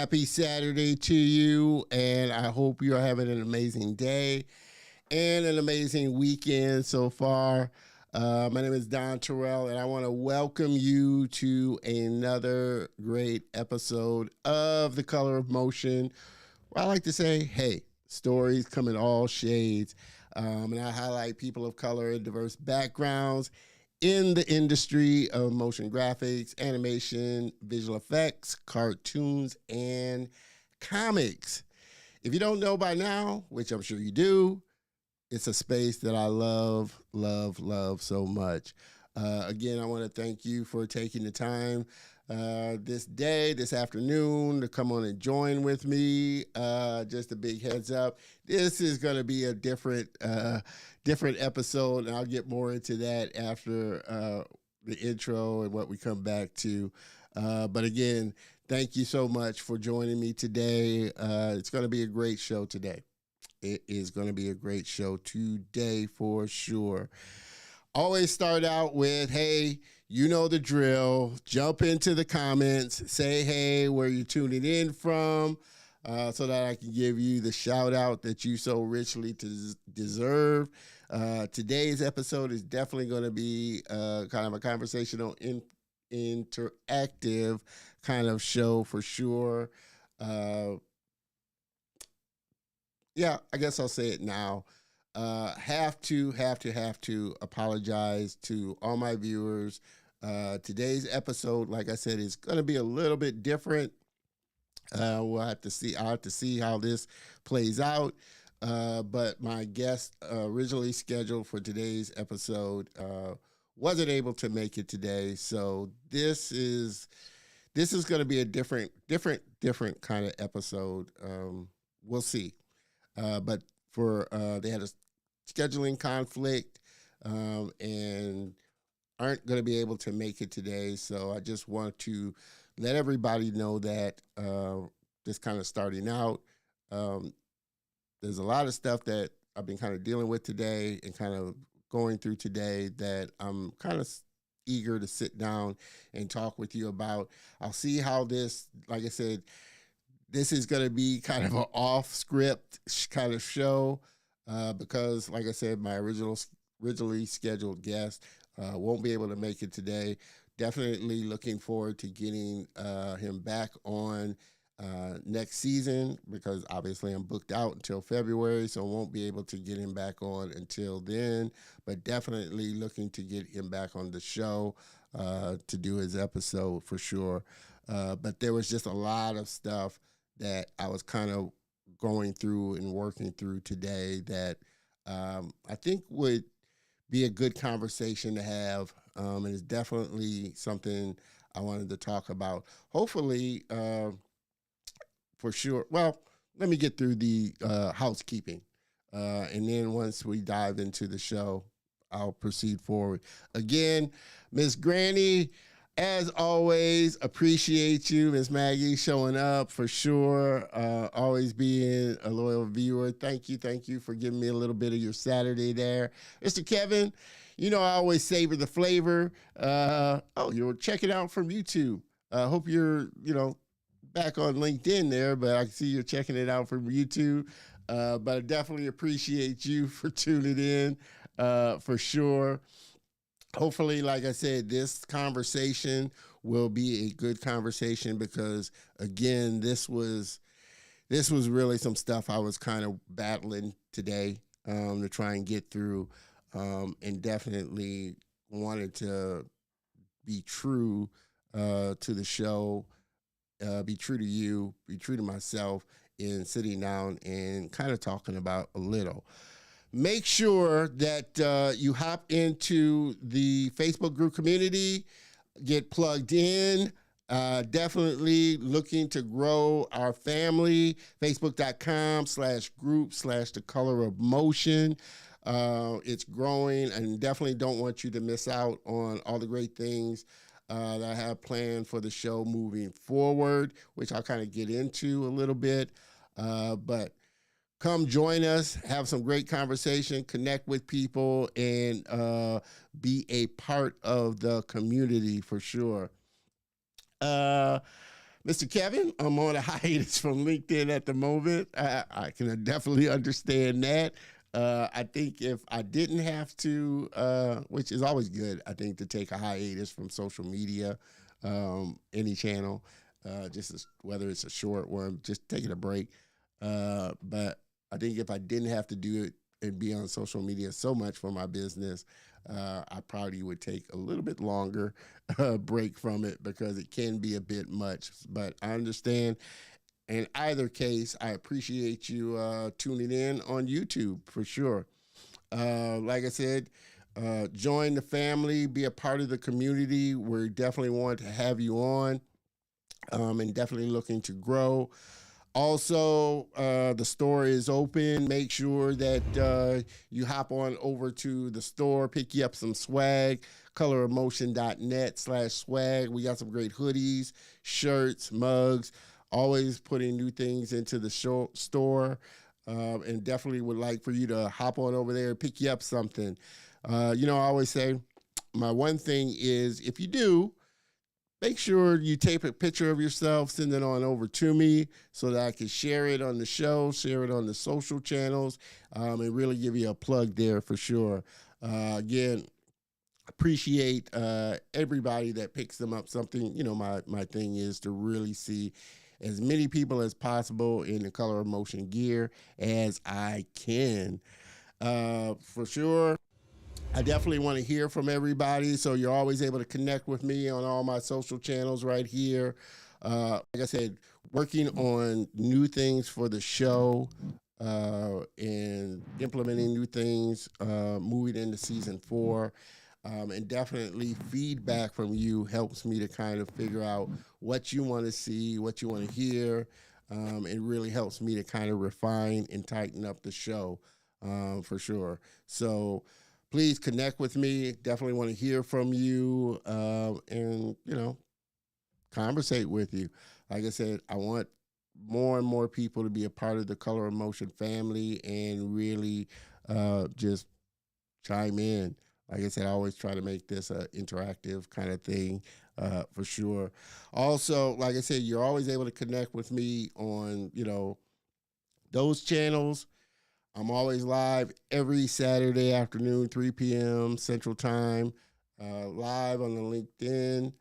Happy Saturday to you, and I hope you're having an amazing day and an amazing weekend so far. My name is Don Terrell, and I want to welcome you to another great episode of The Color of Motion. I like to say, hey, stories come in all shades, and I highlight people of color and diverse backgrounds in the industry of motion graphics, animation, visual effects, cartoons, and comics. If you don't know by now, which I'm sure you do, it's a space that I love, love, love so much. Again, I want to thank you for taking the time this afternoon, to come on and join with me. Just a big heads up. This is going to be a different episode, and I'll get more into that after the intro and what we come back to. But again, thank you so much for joining me today. It's going to be a great show today. It is going to be a great show today for sure. Always start out with, hey, you know the drill. Jump into the comments. Say, hey, where you're tuning in from, so that I can give you the shout out that you so richly deserve. Today's episode is definitely going to be kind of a conversational, interactive kind of show for sure. Yeah, I guess I'll say it now. Have to apologize to all my viewers. Today's episode, like I said, is going to be a little bit different. I'll have to see how this plays out. But my guest originally scheduled for today's episode wasn't able to make it today. So this is going to be a different kind of episode. We'll see. But they had a scheduling conflict and aren't going to be able to make it today. So I just want to let everybody know that just kind of starting out, there's a lot of stuff that I've been kind of dealing with today and kind of going through today that I'm kind of eager to sit down and talk with you about. I'll see how this, like I said, this is going to be kind of an off-script kind of show because, like I said, my originally scheduled guest won't be able to make it today. Definitely looking forward to getting him back on next season because obviously I'm booked out until February, so won't be able to get him back on until then. But definitely looking to get him back on the show to do his episode for sure. But there was just a lot of stuff that I was kind of going through and working through today that I think would be a good conversation to have. And it's definitely something I wanted to talk about. Hopefully, for sure. Well, let me get through the housekeeping. And then once we dive into the show, I'll proceed forward. Again, Miss Granny, as always, appreciate you, Miss Maggie, showing up for sure. Always being a loyal viewer. Thank you for giving me a little bit of your Saturday there. Mr. Kevin, you know I always savor the flavor. You're checking out from YouTube. Hope you're, back on LinkedIn there, but I can see you're checking it out from YouTube. But I definitely appreciate you for tuning in for sure. Hopefully, like I said, this conversation will be a good conversation because, again, this was really some stuff I was kind of battling today to try and get through, and definitely wanted to be true to the show, be true to you, be true to myself in sitting down and kind of talking about a little. Make sure that you hop into the Facebook group community, get plugged in. Definitely looking to grow our family. Facebook.com/group/The Color of Motion. It's growing, and definitely don't want you to miss out on all the great things that I have planned for the show moving forward, which I'll kind of get into a little bit. But come join us, have some great conversation, connect with people, and be a part of the community for sure. Mr. Kevin, I'm on a hiatus from LinkedIn at the moment. I can definitely understand that. I think if I didn't have to, which is always good, I think to take a hiatus from social media, any channel, whether it's a short one, just taking a break. But I think if I didn't have to do it and be on social media so much for my business, I probably would take a little bit longer break from it because it can be a bit much. But I understand. In either case, I appreciate you tuning in on YouTube for sure. Like I said, join the family, be a part of the community. We definitely want to have you on and definitely looking to grow. Also, the store is open. Make sure that you hop on over to the store, pick you up some swag, coloromotion.net/swag. We got some great hoodies, shirts, mugs, always putting new things into the store. And definitely would like for you to hop on over there, pick you up something. I always say my one thing is if you do, make sure you take a picture of yourself, send it on over to me so that I can share it on the show, share it on the social channels, and really give you a plug there for sure. Again, appreciate everybody that picks them up something. My thing is to really see as many people as possible in the Color of Motion gear as I can. For sure. I definitely want to hear from everybody, so you're always able to connect with me on all my social channels right here. Like I said, working on new things for the show and implementing new things, moving into season 4. And definitely feedback from you helps me to kind of figure out what you want to see, what you want to hear. It really helps me to kind of refine and tighten up the show for sure. So please connect with me. Definitely want to hear from you and, conversate with you. Like I said, I want more and more people to be a part of the Color of Motion family and really just chime in. Like I said, I always try to make this an interactive kind of thing for sure. Also, like I said, you're always able to connect with me on, those channels. I'm always live every Saturday afternoon, 3 p.m. Central Time, live on the LinkedIn,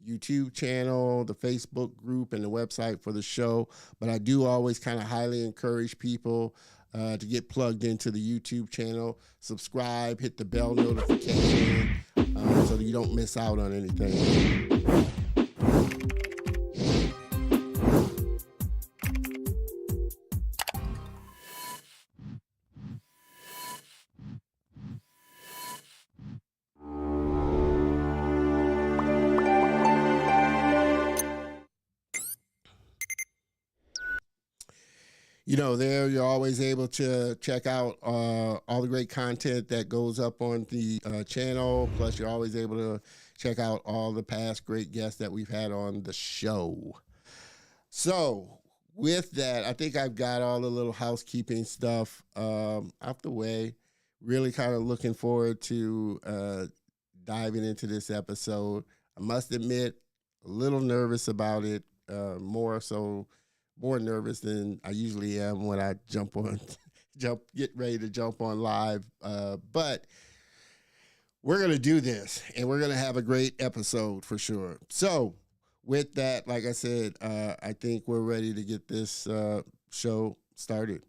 YouTube channel, the Facebook group, and the website for the show. But I do always kind of highly encourage people to get plugged into the YouTube channel, subscribe, hit the bell notification so that you don't miss out on anything. There you're always able to check out all the great content that goes up on the channel. Plus, you're always able to check out all the past great guests that we've had on the show. So with that, I think I've got all the little housekeeping stuff out the way. Really kind of looking forward to diving into this episode. I must admit, a little nervous about it, more nervous than I usually am when I get ready to jump on live. But we're going to do this, and we're going to have a great episode for sure. So with that, like I said, I think we're ready to get this show started.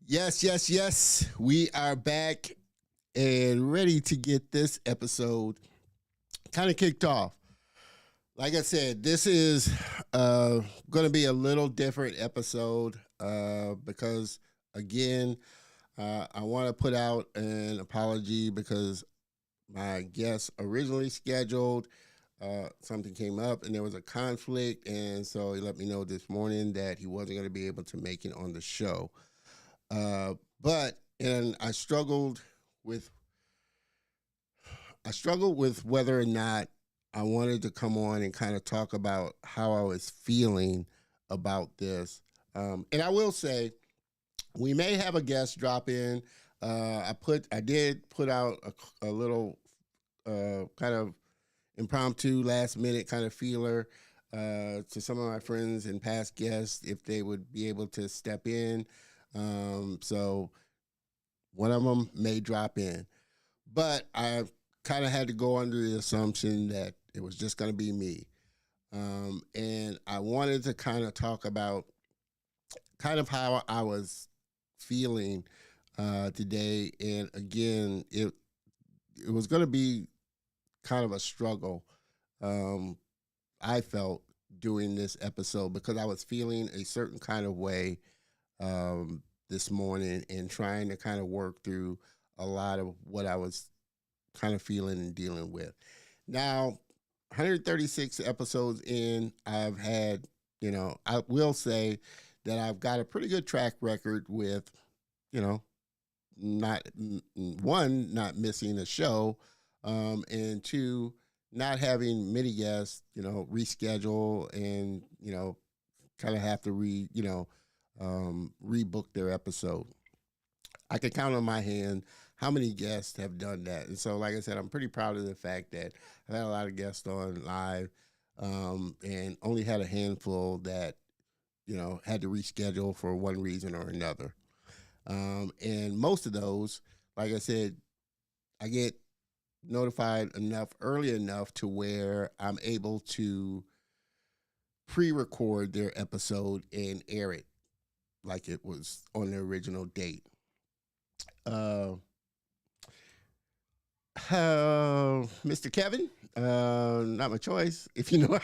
Yes, yes, yes. We are back and ready to get this episode kind of kicked off. Like I said, this is going to be a little different episode because, again, I want to put out an apology because my guest originally scheduled. Something came up and there was a conflict, and so he let me know this morning that he wasn't going to be able to make it on the show. Uh, but and with I struggled with whether or not I wanted to come on and kind of talk about how I was feeling about this. And I will say we may have a guest drop in. I did put out a little kind of impromptu last minute kind of feeler to some of my friends and past guests if they would be able to step in. So one of them may drop in, but I kind of had to go under the assumption that it was just going to be me. And I wanted to kind of talk about kind of how I was feeling today. And again, it was going to be kind of a struggle. I felt doing this episode because I was feeling a certain kind of way this morning and trying to kind of work through a lot of what I was kind of feeling and dealing with. Now, 136 episodes in, I've had, I will say that I've got a pretty good track record with, not one, not missing a show, and two, not having many guests, reschedule and, kind of have to rebook their episode. I can count on my hand how many guests have done that. And so, like I said, I'm pretty proud of the fact that I've had a lot of guests on live and only had a handful that, had to reschedule for one reason or another. And most of those, like I said, I get notified early enough to where I'm able to pre-record their episode and air it like it was on the original date. Uh, Mr. Kevin, not my choice. If you know,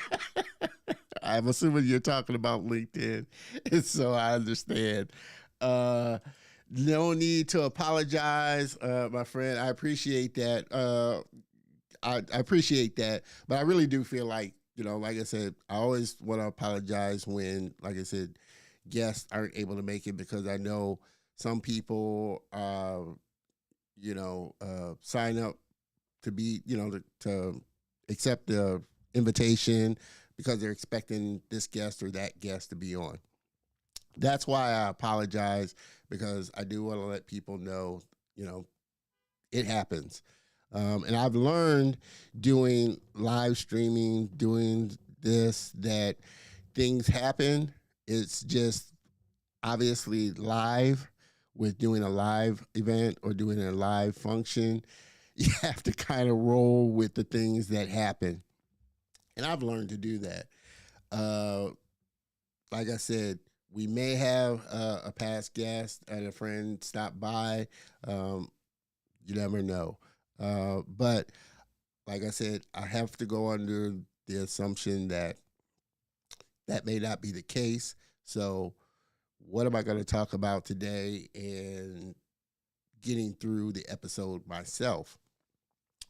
I'm assuming you're talking about LinkedIn, and so I understand. No need to apologize, my friend. I appreciate that. I appreciate that, but I really do feel like, like I said, I always want to apologize when, like I said, guests aren't able to make it because I know some people, sign up to be, to accept the invitation because they're expecting this guest or that guest to be on. That's why I apologize, because I do want to let people know, it happens. And I've learned doing live streaming, doing this, that things happen. It's just obviously live. With doing a live event or doing a live function, you have to kind of roll with the things that happen. And I've learned to do that. Like I said, we may have a past guest and a friend stop by. You never know. But like I said, I have to go under the assumption that that may not be the case. So what am I going to talk about today and getting through the episode myself,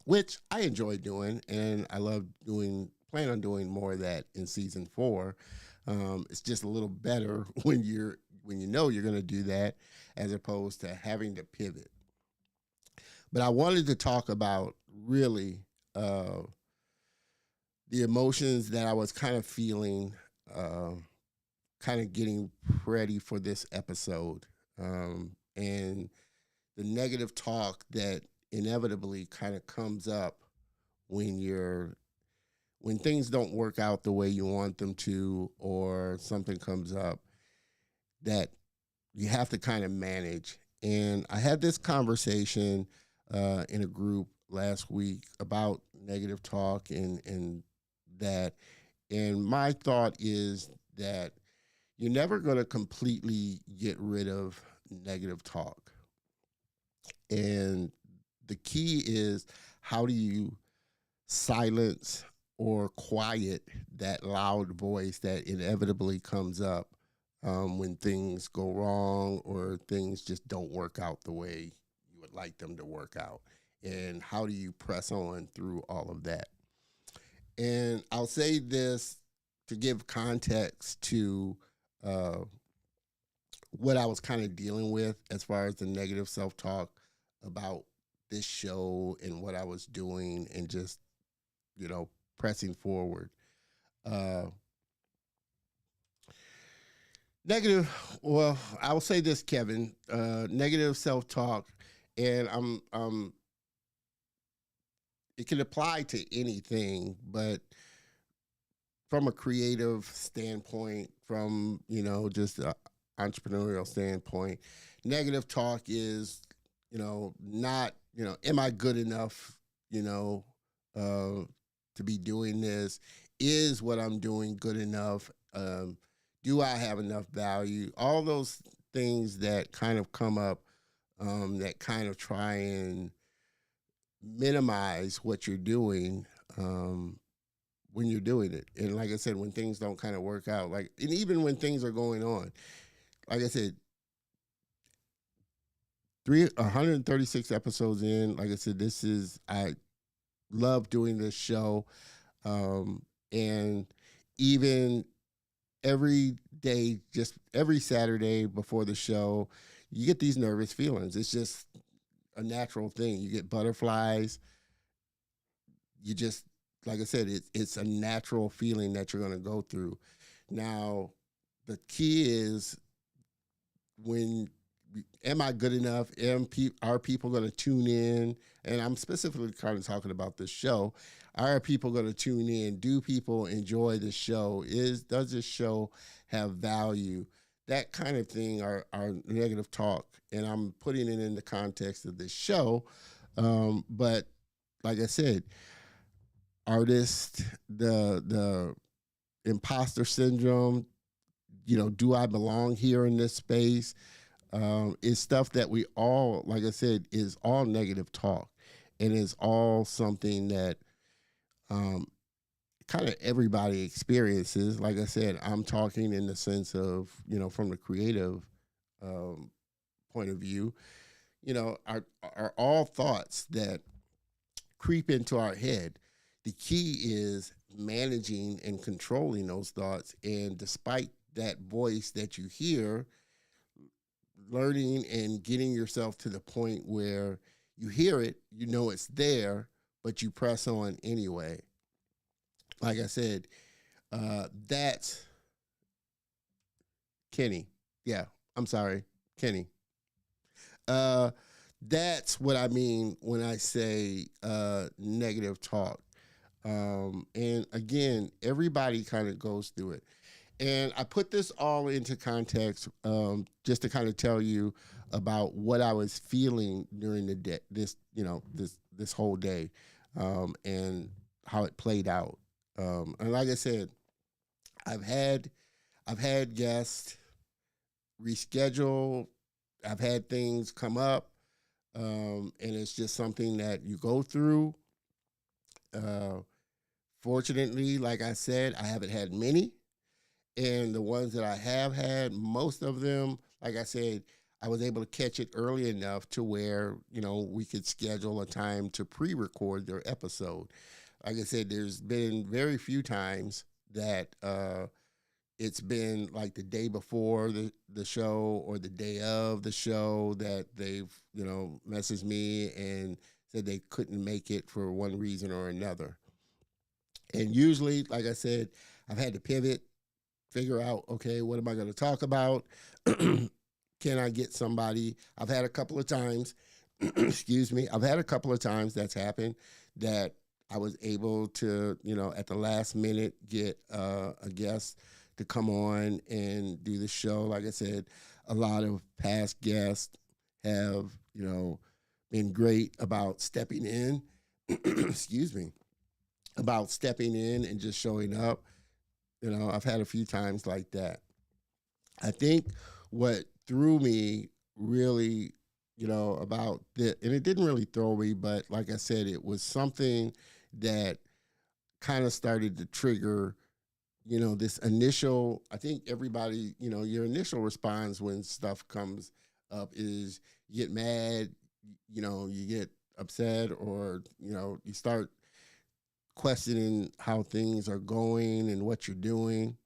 which I enjoy doing, and I love doing, plan on doing more of that in season 4. It's just a little better when you're going to do that as opposed to having to pivot. But I wanted to talk about really the emotions that I was kind of feeling, kind of getting ready for this episode, and the negative talk that inevitably kind of comes up when things don't work out the way you want them to, or something comes up that you have to kind of manage. And I had this conversation in a group last week about negative talk and that. And my thought is that you're never going to completely get rid of negative talk. And the key is, how do you silence or quiet that loud voice that inevitably comes up when things go wrong or things just don't work out the way you would like them to work out? And how do you press on through all of that? And I'll say this to give context to uh, what I was kind of dealing with as far as the negative self talk about this show and what I was doing and just, pressing forward. Uh, Negative, well, I will say this, Kevin, negative self talk, and it can apply to anything, but from a creative standpoint, from, just an entrepreneurial standpoint, negative talk is, not, am I good enough, to be doing this? Is what I'm doing good enough? Do I have enough value? All those things that kind of come up, that kind of try and minimize what you're doing when you're doing it. And like I said, when things don't kind of work out, and even when things are going on, like I said, 136 episodes in, like I said, I love doing this show. And even every day, just every Saturday before the show, you get these nervous feelings. It's just a natural thing. You get butterflies. You just, like I said, it's a natural feeling that you're going to go through. Now, the key is, am I good enough? Are people going to tune in? And I'm specifically kind of talking about this show. Are people going to tune in? Do people enjoy the show? Does this show have value? That kind of thing are negative talk. And I'm putting it in the context of this show. But like I said, artists, the imposter syndrome, do I belong here in this space? Is stuff that we all, like I said, is all negative talk, and is all something that kind of everybody experiences. Like I said, I'm talking in the sense of, from the creative point of view, are all thoughts that creep into our head. The key is managing and controlling those thoughts, and despite that voice that you hear, learning and getting yourself to the point where you hear it, it's there, but you press on anyway. Like I said, that's Kenny. Yeah, I'm sorry, Kenny. That's what I mean when I say negative talk. And again, everybody kind of goes through it. And I put this all into context just to kind of tell you about what I was feeling during the day, this whole day, and how it played out. And like I said, I've had guests reschedule. I've had things come up, and it's just something that you go through. Fortunately, like I said, I haven't had many. And the ones that I have had, most of them, like I said, I was able to catch it early enough to where, we could schedule a time to pre-record their episode. Like I said, there's been very few times that it's been like the day before the show or the day of the show that they've, messaged me and said they couldn't make it for one reason or another. And usually, like I said, I've had to pivot, figure out, okay, what am I going to talk about? Can I get somebody? I've had a couple of times, excuse me, I've had a couple of times that's happened that I was able to, at the last minute get a guest to come on and do the show. Like I said, a lot of past guests have, been great about stepping in, excuse me, about stepping in and just showing up. I've had a few times like that. I think what threw me really, about the, and it didn't really throw me, but like I said, it was something that kind of started to trigger, this initial, I think everybody, your initial response when stuff comes up is you get mad, you get upset, or, you start questioning how things are going and what you're doing.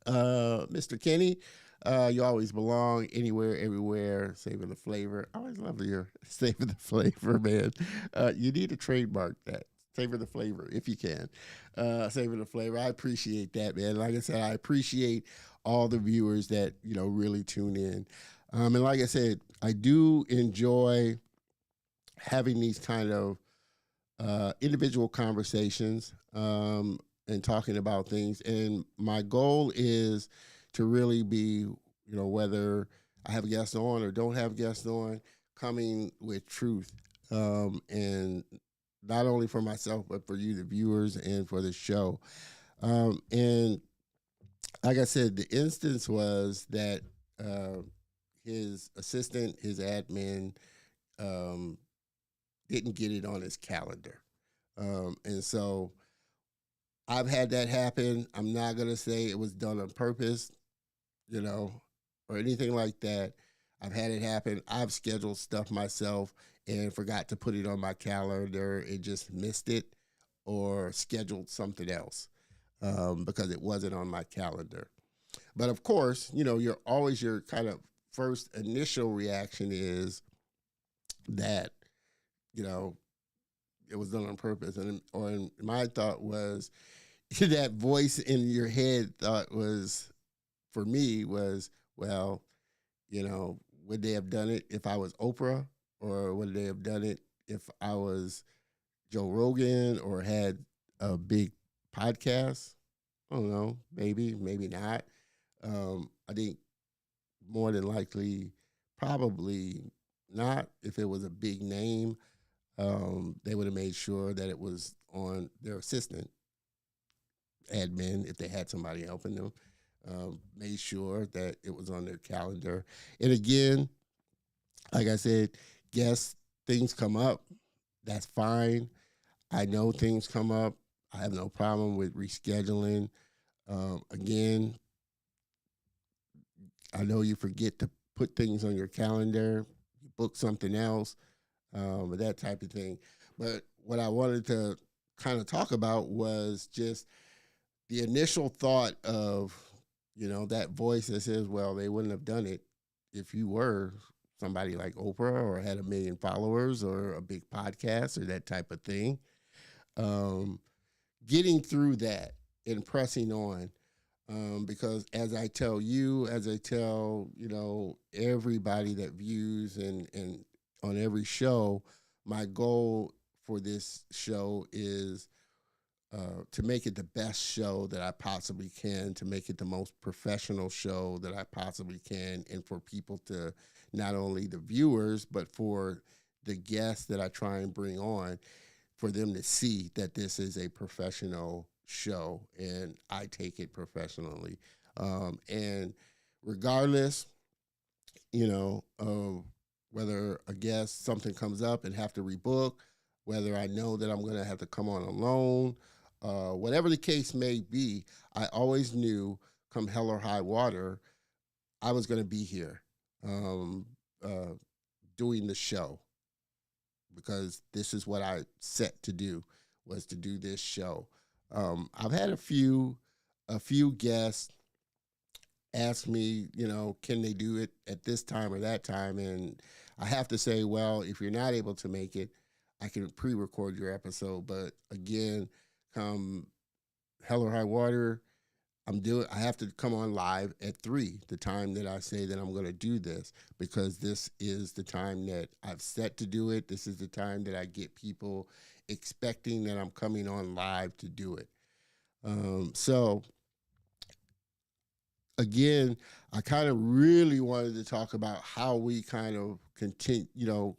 Mr. Kenny, you always belong anywhere, everywhere. Savor the flavor. I always love your savor the flavor, man. You need to trademark that. Savor the flavor if you can. Savor the flavor. I appreciate that, man. Like I said, I appreciate all the viewers that really tune in. And like I said, I do enjoy having these kind of individual conversations, and talking about things. And my goal is to really be, whether I have guests on or don't have guests on, coming with truth. And not only for myself, but for you, the viewers, and for the show. And like I said, the instance was that his assistant, his admin, um, didn't get it on his calendar. And so I've had that happen. I'm not going to say it was done on purpose, or anything like that. I've had it happen. I've scheduled stuff myself and forgot to put it on my calendar and just missed it, or scheduled something else because it wasn't on my calendar. But of course, your kind of first initial reaction is that, you know, it was done on purpose. And my thought was, that voice in your head thought was, for me, was, well, would they have done it if I was Oprah, or would they have done it if I was Joe Rogan or had a big podcast? I don't know, maybe, maybe not. I think more than likely, probably not. If it was a big name, they would have made sure that it was on their assistant admin, if they had somebody helping them, made sure that it was on their calendar. And again, like I said, yes, things come up. That's fine. I know things come up. I have no problem with rescheduling. Again, I know you forget to put things on your calendar, you book something else, that type of thing. But what I wanted to kind of talk about was just the initial thought of, that voice that says, well, they wouldn't have done it if you were somebody like Oprah or had 1 million followers or a big podcast or that type of thing. Getting through that and pressing on. Because as I tell you, as I tell, everybody that views and on every show, my goal for this show is to make it the best show that I possibly can, to make it the most professional show that I possibly can, and for people to, not only the viewers, but for the guests that I try and bring on, for them to see that this is a professional show and I take it professionally. And regardless, of whether a guest, something comes up and have to rebook, whether I know that I'm going to have to come on alone, whatever the case may be, I always knew, come hell or high water, I was going to be here, uh, doing the show, because this is what I set to do, was to do this show. I've had a few guests ask me, can they do it at this time or that time? And I have to say, well, if you're not able to make it, I can pre-record your episode. But again, come hell or high water, I have to come on live at 3, the time that I say that I'm going to do this, because this is the time that I've set to do it. This is the time that I get people expecting that I'm coming on live to do it. So again, I kind of really wanted to talk about how we kind of continue,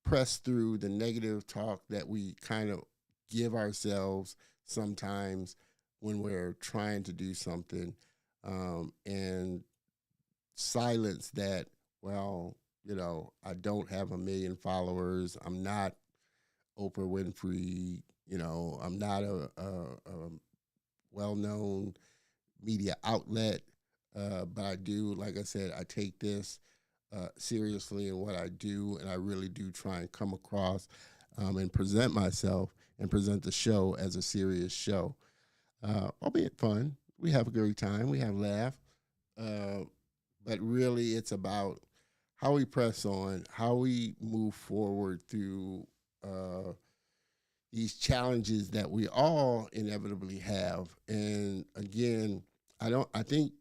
press through the negative talk that we kind of give ourselves sometimes when we're trying to do something, and silence that well, I don't have a million followers. I'm not Oprah Winfrey. I'm not a well-known media outlet, but I do, like I said, I take this seriously in what I do, and I really do try and come across and present myself and present the show as a serious show, albeit fun. We have a great time, we have laugh, uh, but really it's about how we press on, how we move forward through these challenges that we all inevitably have. And again, I think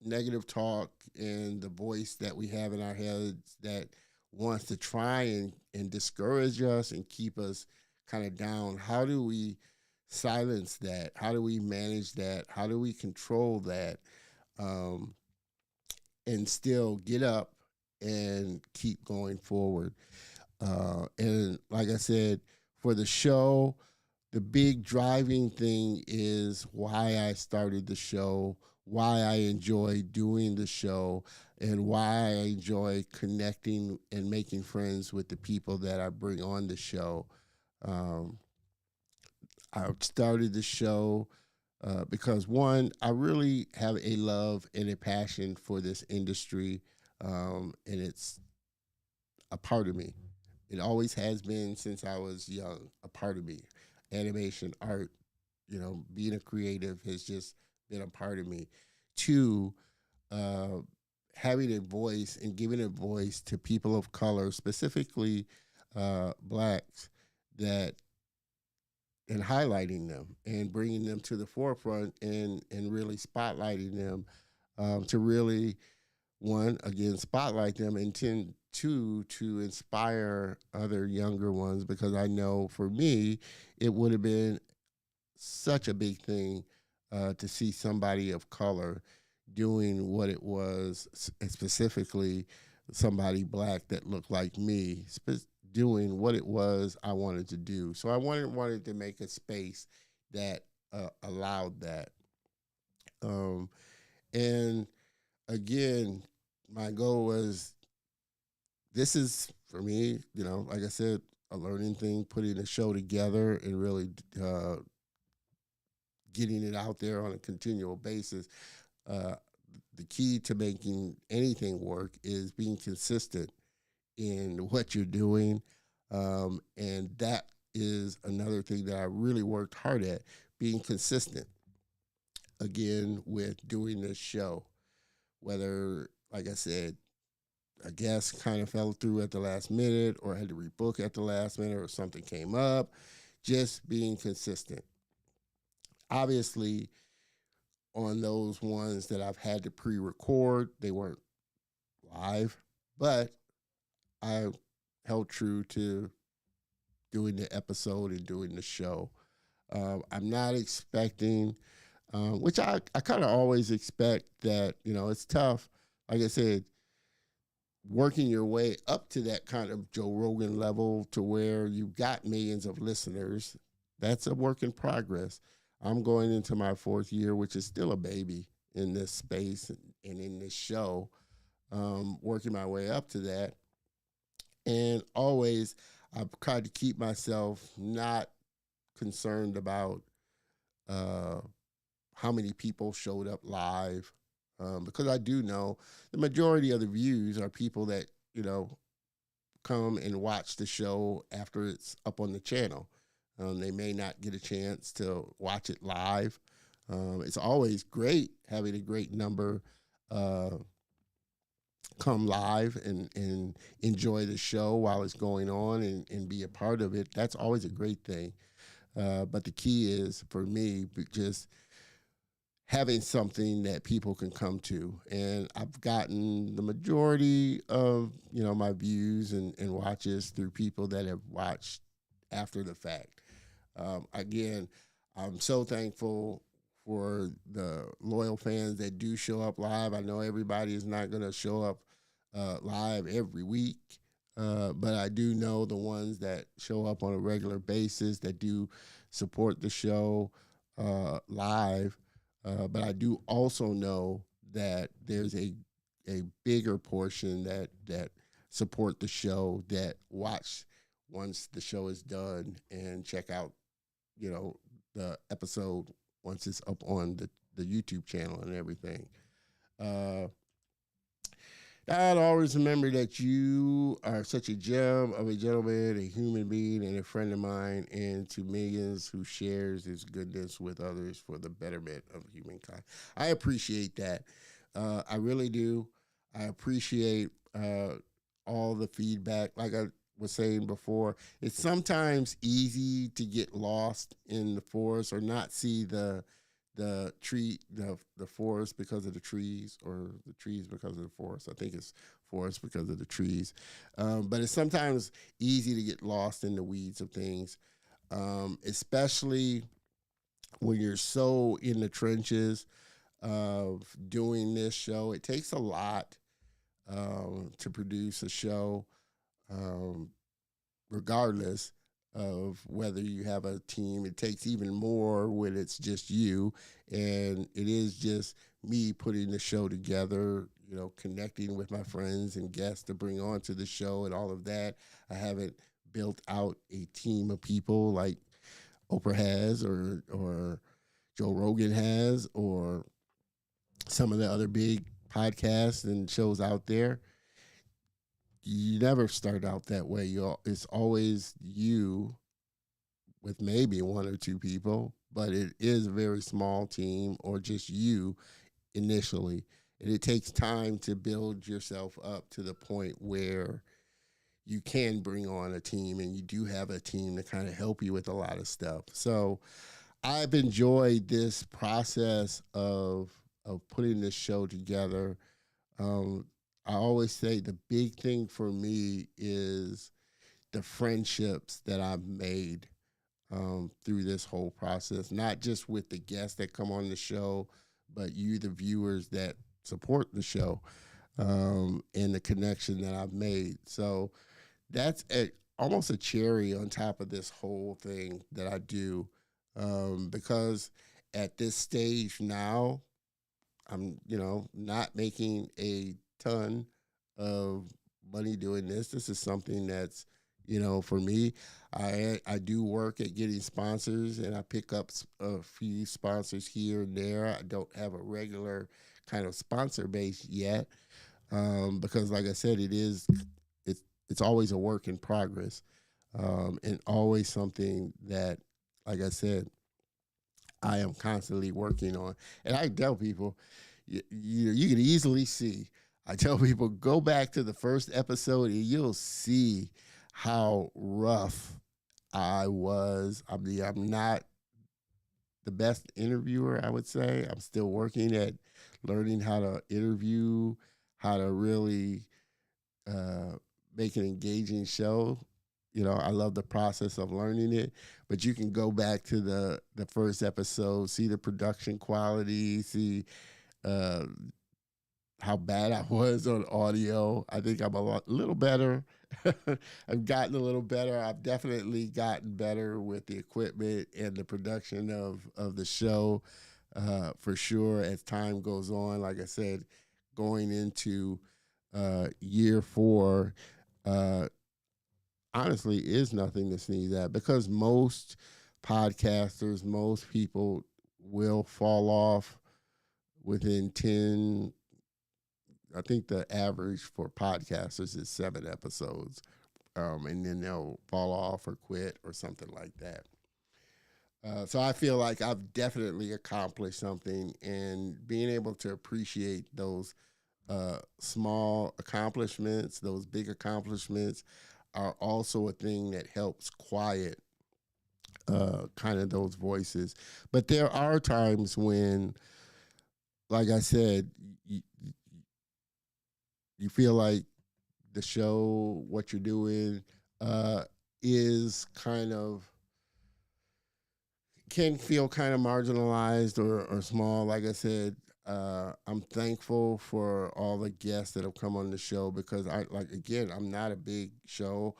negative talk and the voice that we have in our heads that wants to try and discourage us and keep us kind of down, how do we silence that? How do we manage that? How do we control that? Um, and still get up and keep going forward. And like I said, for the show, the big driving thing is why I started the show, why I enjoy doing the show, and why I enjoy connecting and making friends with the people that I bring on the show. Um, I started the show because one, I really have a love and a passion for this industry, and it's a part of me. It always has been since I was young, a part of me. Animation, art, being a creative has just been a part of me. Two, uh, having a voice and giving a voice to people of color, specifically blacks, that and highlighting them and bringing them to the forefront and really spotlighting them to really one again spotlight them and two to inspire other younger ones because I know for me it would have been such a big thing to see somebody of color doing what it was, specifically somebody black that looked like me, doing what it was I wanted to do. So I wanted to make a space that allowed that. Um, and again, my goal was this is for me, like I said, a learning thing, putting a show together and really getting it out there on a continual basis. Uh, the key to making anything work is being consistent in what you're doing. And that is another thing that I really worked hard at, being consistent again with doing this show. Whether, like I said, a guest kind of fell through at the last minute or had to rebook at the last minute or something came up, just being consistent. Obviously, on those ones that I've had to pre record, they weren't live, but I held true to doing the episode and doing the show. I'm not expecting, which I kind of always expect that, it's tough. Like I said, working your way up to that kind of Joe Rogan level to where you've got millions of listeners, that's a work in progress. I'm going into my fourth year, which is still a baby in this space and in this show, working my way up to that. And always, I've tried to keep myself not concerned about uh, how many people showed up live, because I do know the majority of the views are people that come and watch the show after it's up on the channel. They may not get a chance to watch it live. It's always great having a great number uh, come live and enjoy the show while it's going on and be a part of it. That's always a great thing. But the key is for me, just having something that people can come to. And I've gotten the majority of, my views and watches through people that have watched after the fact. Again, I'm so thankful for the loyal fans that do show up live. I know everybody is not going to show up live every week, but I do know the ones that show up on a regular basis that do support the show live. But I do also know that there's a bigger portion that support the show, that watch once the show is done and check out, you know, the episode once it's up on the YouTube channel and everything. Uh, I'd always remember that you are such a gem of a gentleman, a human being, and a friend of mine, and to millions who shares his goodness with others for the betterment of humankind. I appreciate that. I really do. I appreciate all the feedback. Like I was saying before, it's sometimes easy to get lost in the forest or not see the forest because of the trees, or the trees because of the forest. I think it's forest because of the trees. But it's sometimes easy to get lost in the weeds of things, especially when you're so in the trenches of doing this show. It takes a lot to produce a show, um, regardless of whether you have a team. It takes even more when it's just you, and it is just me putting the show together, you know, connecting with my friends and guests to bring on to the show and all of that. I haven't built out a team of people like Oprah has, or Joe Rogan has, or some of the other big podcasts and shows out there. You never start out that way. It's always you with maybe one or two people, but it is a very small team, or just you initially. And it takes time to build yourself up to the point where you can bring on a team, and you do have a team to kind of help you with a lot of stuff. So I've enjoyed this process of putting this show together. Um, I always say the big thing for me is the friendships that I've made through this whole process, not just with the guests that come on the show, but you, the viewers that support the show, and the connection that I've made. So that's almost a cherry on top of this whole thing that I do, because at this stage now, I'm, not making a ton of money doing this. This is something that's, for me, I do work at getting sponsors, and I pick up a few sponsors here and there. I don't have a regular kind of sponsor base yet, because, like I said, it's always a work in progress, and always something that, like I said, I am constantly working on. And I tell people, you can easily see. I tell people, go back to the first episode and you'll see how rough I was. I mean, I'm not the best interviewer, I would say. I'm still working at learning how to interview, how to really make an engaging show. I love the process of learning it, but you can go back to the first episode, see the production quality, see uh, how bad I was on audio. I think I'm little better. I've gotten a little better. I've definitely gotten better with the equipment and the production of the show, for sure, as time goes on. Like I said, going into year 4, honestly, is nothing to sneeze at, because most podcasters, most people will fall off within 10. I think the average for podcasters is 7 episodes, and then they'll fall off or quit or something like that. So I feel like I've definitely accomplished something, and being able to appreciate those small accomplishments, those big accomplishments, are also a thing that helps quiet kind of those voices. But there are times when, like I said, you feel like the show, what you're doing, is kind of, can feel kind of marginalized or small. Like I said, I'm thankful for all the guests that have come on the show, because again, I'm not a big show.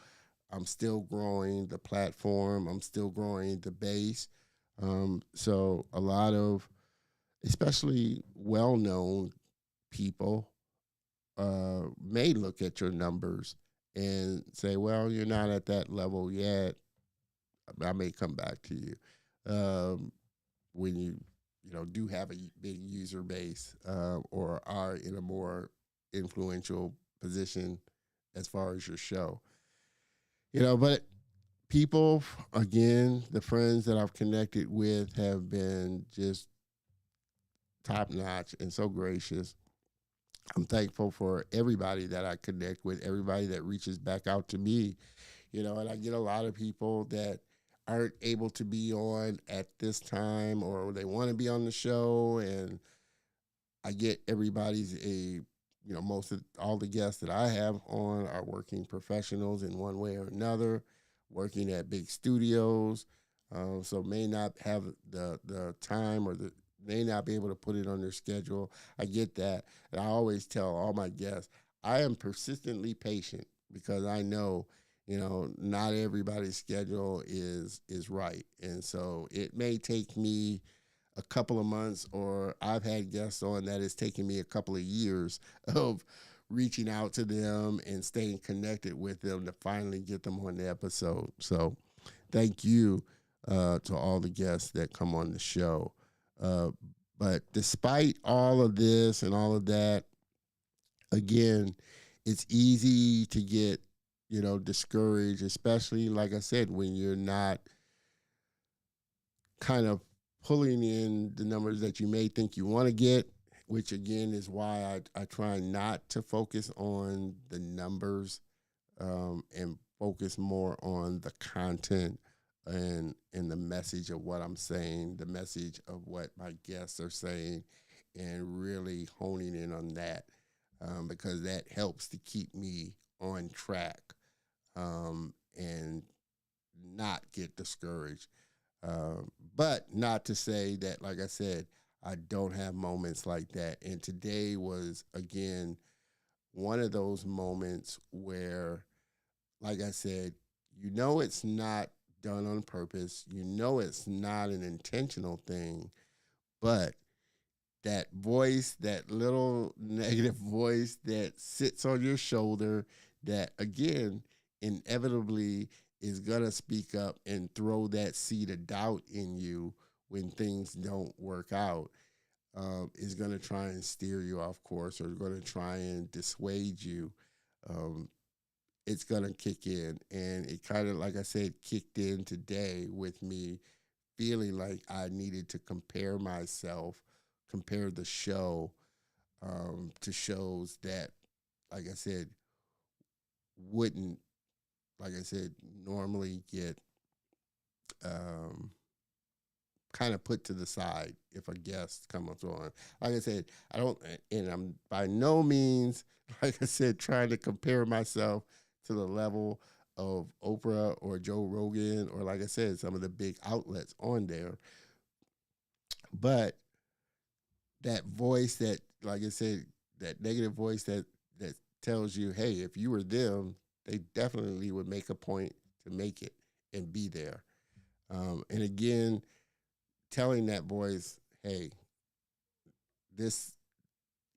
I'm still growing the platform. I'm still growing the base. So a lot of, especially well-known people, may look at your numbers and say, well, you're not at that level yet. I may come back to you when you do have a big user base or are in a more influential position as far as your show. But people, again, the friends that I've connected with have been just top notch and so gracious. I'm thankful for everybody that I connect with, everybody that reaches back out to me, and I get a lot of people that aren't able to be on at this time or they want to be on the show. And I get most of all the guests that I have on are working professionals in one way or another, working at big studios. So may not have the time or may not be able to put it on their schedule. I get that. And I always tell all my guests, I am persistently patient because I know, not everybody's schedule is right. And so it may take me a couple of months, or I've had guests on that it's taken me a couple of years of reaching out to them and staying connected with them to finally get them on the episode. So thank you to all the guests that come on the show. But despite all of this and all of that, again, it's easy to get, discouraged, especially, like I said, when you're not kind of pulling in the numbers that you may think you want to get, which again is why I try not to focus on the numbers and focus more on the content and the message of what I'm saying, the message of what my guests are saying, and really honing in on that because that helps to keep me on track and not get discouraged. But not to say that, like I said, I don't have moments like that. And today was, again, one of those moments where, like I said, it's not done on purpose. It's not an intentional thing, but that voice, that little negative voice that sits on your shoulder, that again, inevitably is going to speak up and throw that seed of doubt in you when things don't work out, is going to try and steer you off course or going to try and dissuade you. It's going to kick in. And it kind of, like I said, kicked in today with me feeling like I needed to compare the show to shows that, like I said, wouldn't, like I said, normally get kind of put to the side if a guest comes on. Like I said, I don't, and I'm by no means, like I said, trying to compare myself to the level of Oprah or Joe Rogan or, like I said, some of the big outlets on there. But that voice that, like I said, that negative voice that tells you, hey, if you were them, they definitely would make a point to make it and be there. And again, telling that voice, hey, this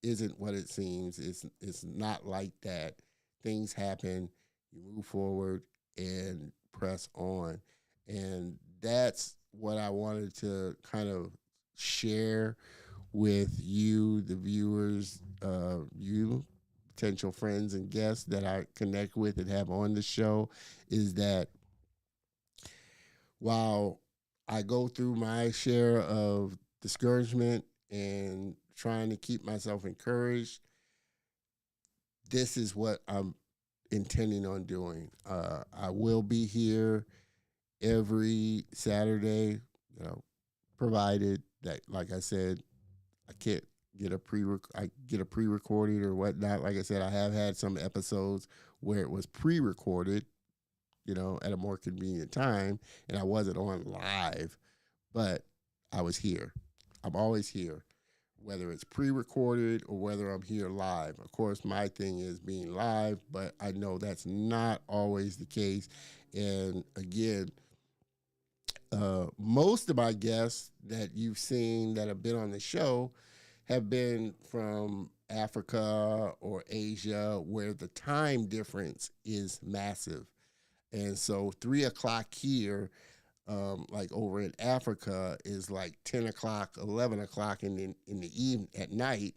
isn't what it seems. It's not like that. Things happen. You move forward and press on. And that's what I wanted to kind of share with you, the viewers, you, potential friends and guests that I connect with and have on the show, is that while I go through my share of discouragement and trying to keep myself encouraged, this is what I'm intending on doing. I will be here every Saturday, provided that, like I said, I can't get I get a pre-recorded or whatnot. Like I said, I have had some episodes where it was pre-recorded, at a more convenient time, and I wasn't on live, but I was here. I'm always here, whether it's pre-recorded or whether I'm here live. Of course, my thing is being live, but I know that's not always the case. And again, most of my guests that you've seen that have been on the show have been from Africa or Asia, where the time difference is massive. And so 3 o'clock here, like over in Africa, is like 10 o'clock, 11 o'clock in the evening at night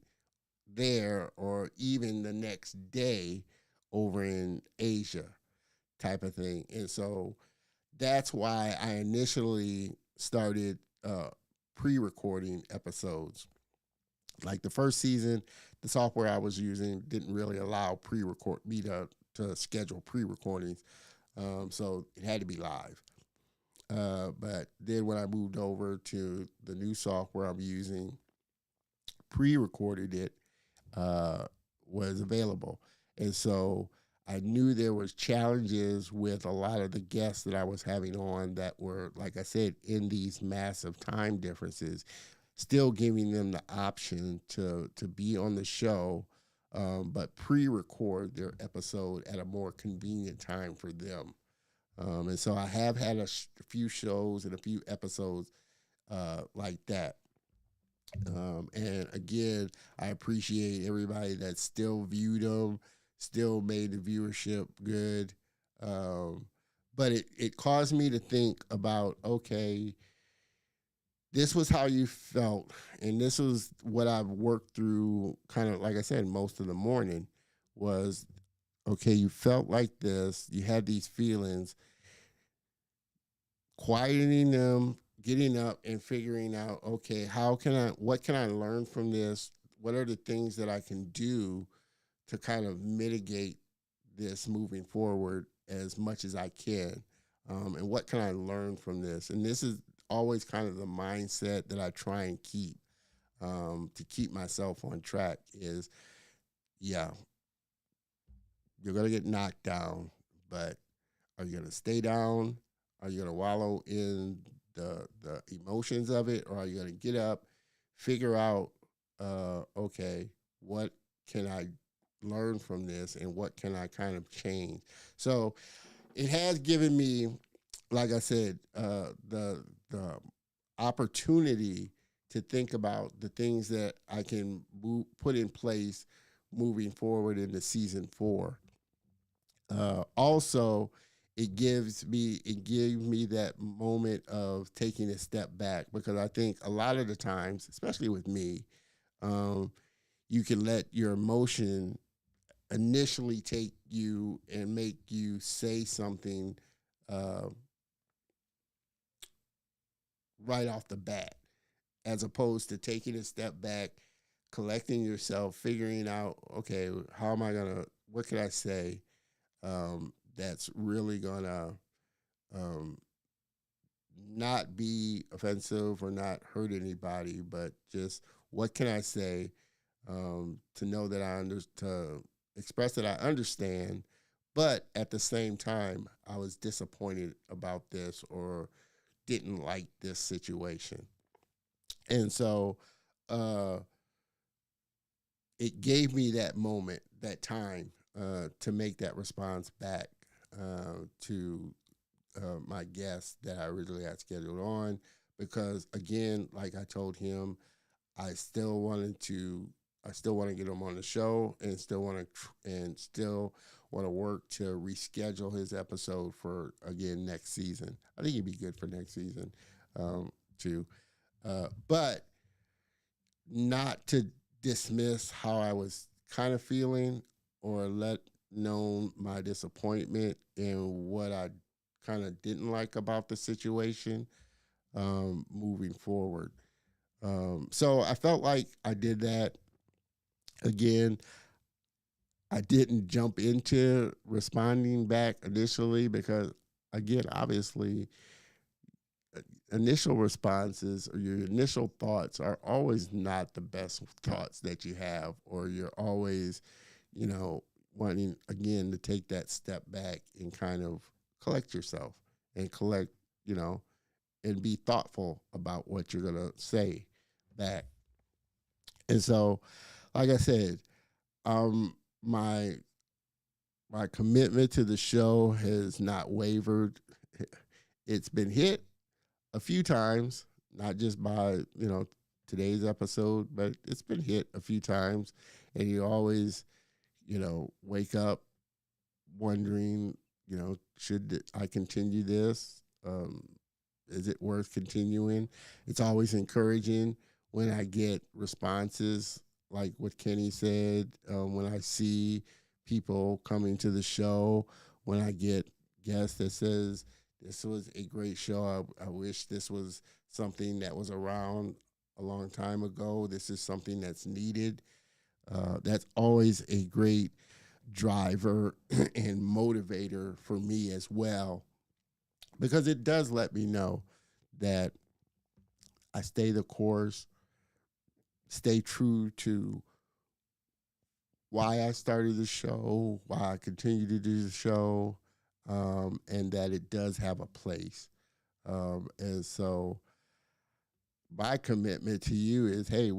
there, or even the next day over in Asia, type of thing. And so that's why I initially started pre-recording episodes. Like the first season, the software I was using didn't really allow pre-record me to schedule pre-recordings, so it had to be live. But then when I moved over to the new software I'm using, pre-recorded it was available, and so I knew there was challenges with a lot of the guests that I was having on that were, like I said, in these massive time differences, still giving them the option to be on the show, but pre-record their episode at a more convenient time for them. And so I have had a few shows and a few episodes like that. And again, I appreciate everybody that still viewed them, still made the viewership good. Um, but it caused me to think about, okay, this was how you felt, and this was what I've worked through, kind of like I said, most of the morning was, okay, you felt like this, you had these feelings, quieting them, getting up and figuring out, okay, what can I learn from this? What are the things that I can do to kind of mitigate this moving forward as much as I can? And what can I learn from this? And this is always kind of the mindset that I try and keep, to keep myself on track is, yeah, you're going to get knocked down, but are you going to stay down? Are you going to wallow in the emotions of it? Or are you going to get up, figure out, okay, what can I learn from this, and what can I kind of change? So it has given me, like I said, the opportunity to think about the things that I can put in place moving forward into season 4. Also, it gave me that moment of taking a step back, because I think a lot of the times, especially with me, you can let your emotion initially take you and make you say something right off the bat, as opposed to taking a step back, collecting yourself, figuring out, okay, what can I say that's really gonna um, not be offensive or not hurt anybody, but just what can I say to know that to express that I understand, but at the same time, I was disappointed about this or didn't like this situation. And so uh, it gave me that moment, that time to make that response back to my guest that I originally had scheduled on. Because again, like I told him, I still want to get him on the show, and still want to work to reschedule his episode for, again, next season. I think he'd be good for next season too. But not to dismiss how I was kind of feeling, or let known my disappointment and what I kind of didn't like about the situation moving forward. So I felt like I did that. Again, I didn't jump into responding back initially because, again, obviously, initial responses or your initial thoughts are always not the best thoughts that you have, or you're always, wanting, again, to take that step back and kind of collect yourself and and be thoughtful about what you're going to say back. And so, like I said, my commitment to the show has not wavered. It's been hit a few times, not just by today's episode, but it's been hit a few times, and you always, wake up wondering, should I continue this? Is it worth continuing? It's always encouraging when I get responses like what Kenny said, when I see people coming to the show, when I get guests that says, this was a great show. I wish this was something that was around a long time ago. This is something that's needed. That's always a great driver and motivator for me as well, because it does let me know that I stay the course, stay true to why I started the show, why I continue to do the show, and that it does have a place. And so my commitment to you is, hey,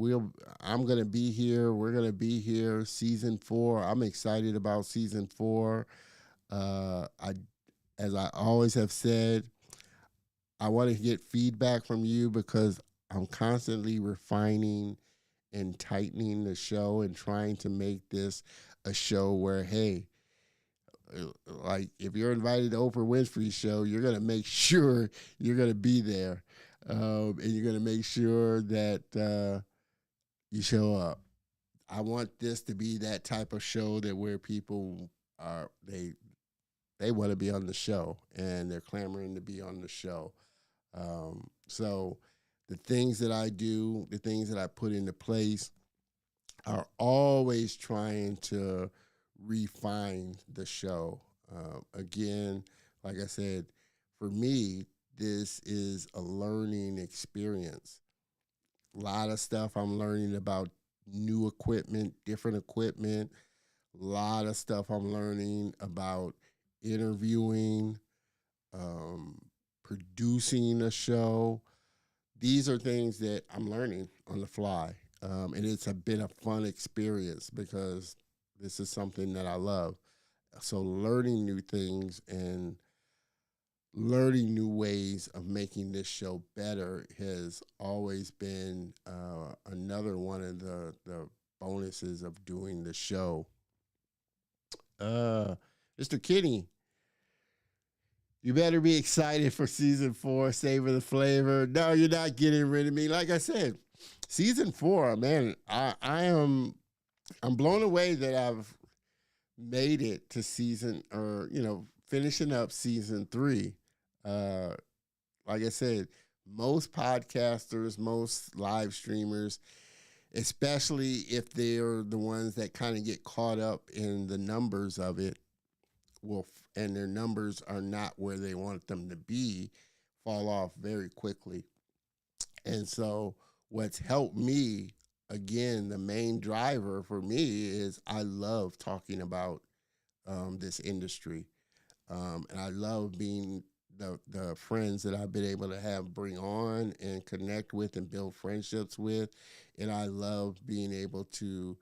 I'm gonna be here. We're gonna be here. Season 4. I'm excited about season 4. As I always have said, I want to get feedback from you because I'm constantly refining and tightening the show and trying to make this a show where, hey, like if you're invited to Oprah Winfrey's show, you're going to make sure you're going to be there. And you're going to make sure that you show up. I want this to be that type of show that where people they want to be on the show and they're clamoring to be on the show. So the things that I do, the things that I put into place are always trying to refine the show. Again, like I said, for me, this is a learning experience. A lot of stuff I'm learning about new equipment, different equipment. A lot of stuff I'm learning about interviewing, producing a show. These are things that I'm learning on the fly. And it's been a fun experience because this is something that I love. So learning new things and learning new ways of making this show better has always been another one of the bonuses of doing the show. Mr. Kenny, you better be excited for season 4, Savor the Flavor. No, you're not getting rid of me. Like I said, season 4, man, I'm blown away that I've made it to finishing up season 3. Like I said, most podcasters, most live streamers, especially if they're the ones that kind of get caught up in the numbers of it, and their numbers are not where they want them to be, fall off very quickly. And so what's helped me, again, the main driver for me is I love talking about this industry. And I love being the friends that I've been able to bring on and connect with and build friendships with. And I love being able to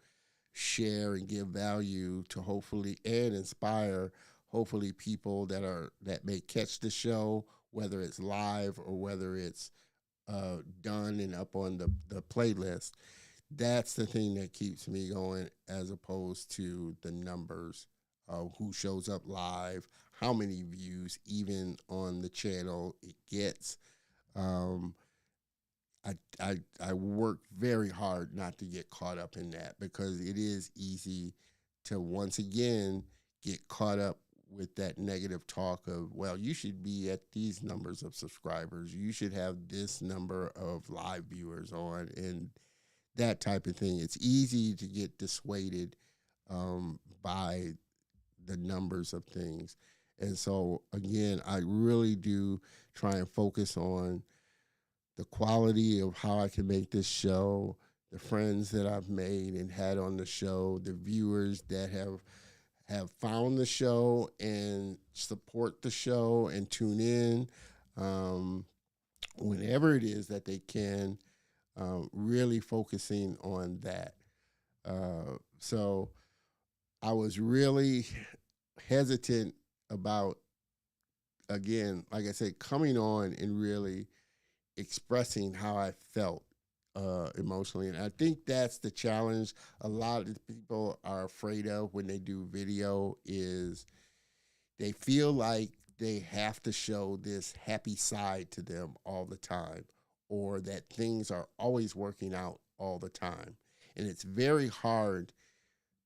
share and give value to hopefully and inspire hopefully people that may catch the show, whether it's live or whether it's done and up on the playlist. That's the thing that keeps me going, as opposed to the numbers of who shows up live, how many views even on the channel it gets. I work very hard not to get caught up in that, because it is easy to once again get caught up with that negative talk of, well, you should be at these numbers of subscribers, you should have this number of live viewers on, and that type of thing. It's easy to get dissuaded by the numbers of things. And so, again, I really do try and focus on the quality of how I can make this show, the friends that I've made and had on the show, the viewers that have found the show and support the show and tune in whenever it is that they can, really focusing on that. So I was really hesitant about, again, like I said, coming on and really expressing how I felt emotionally. And I think that's the challenge a lot of people are afraid of when they do video is they feel like they have to show this happy side to them all the time, or that things are always working out all the time. And it's very hard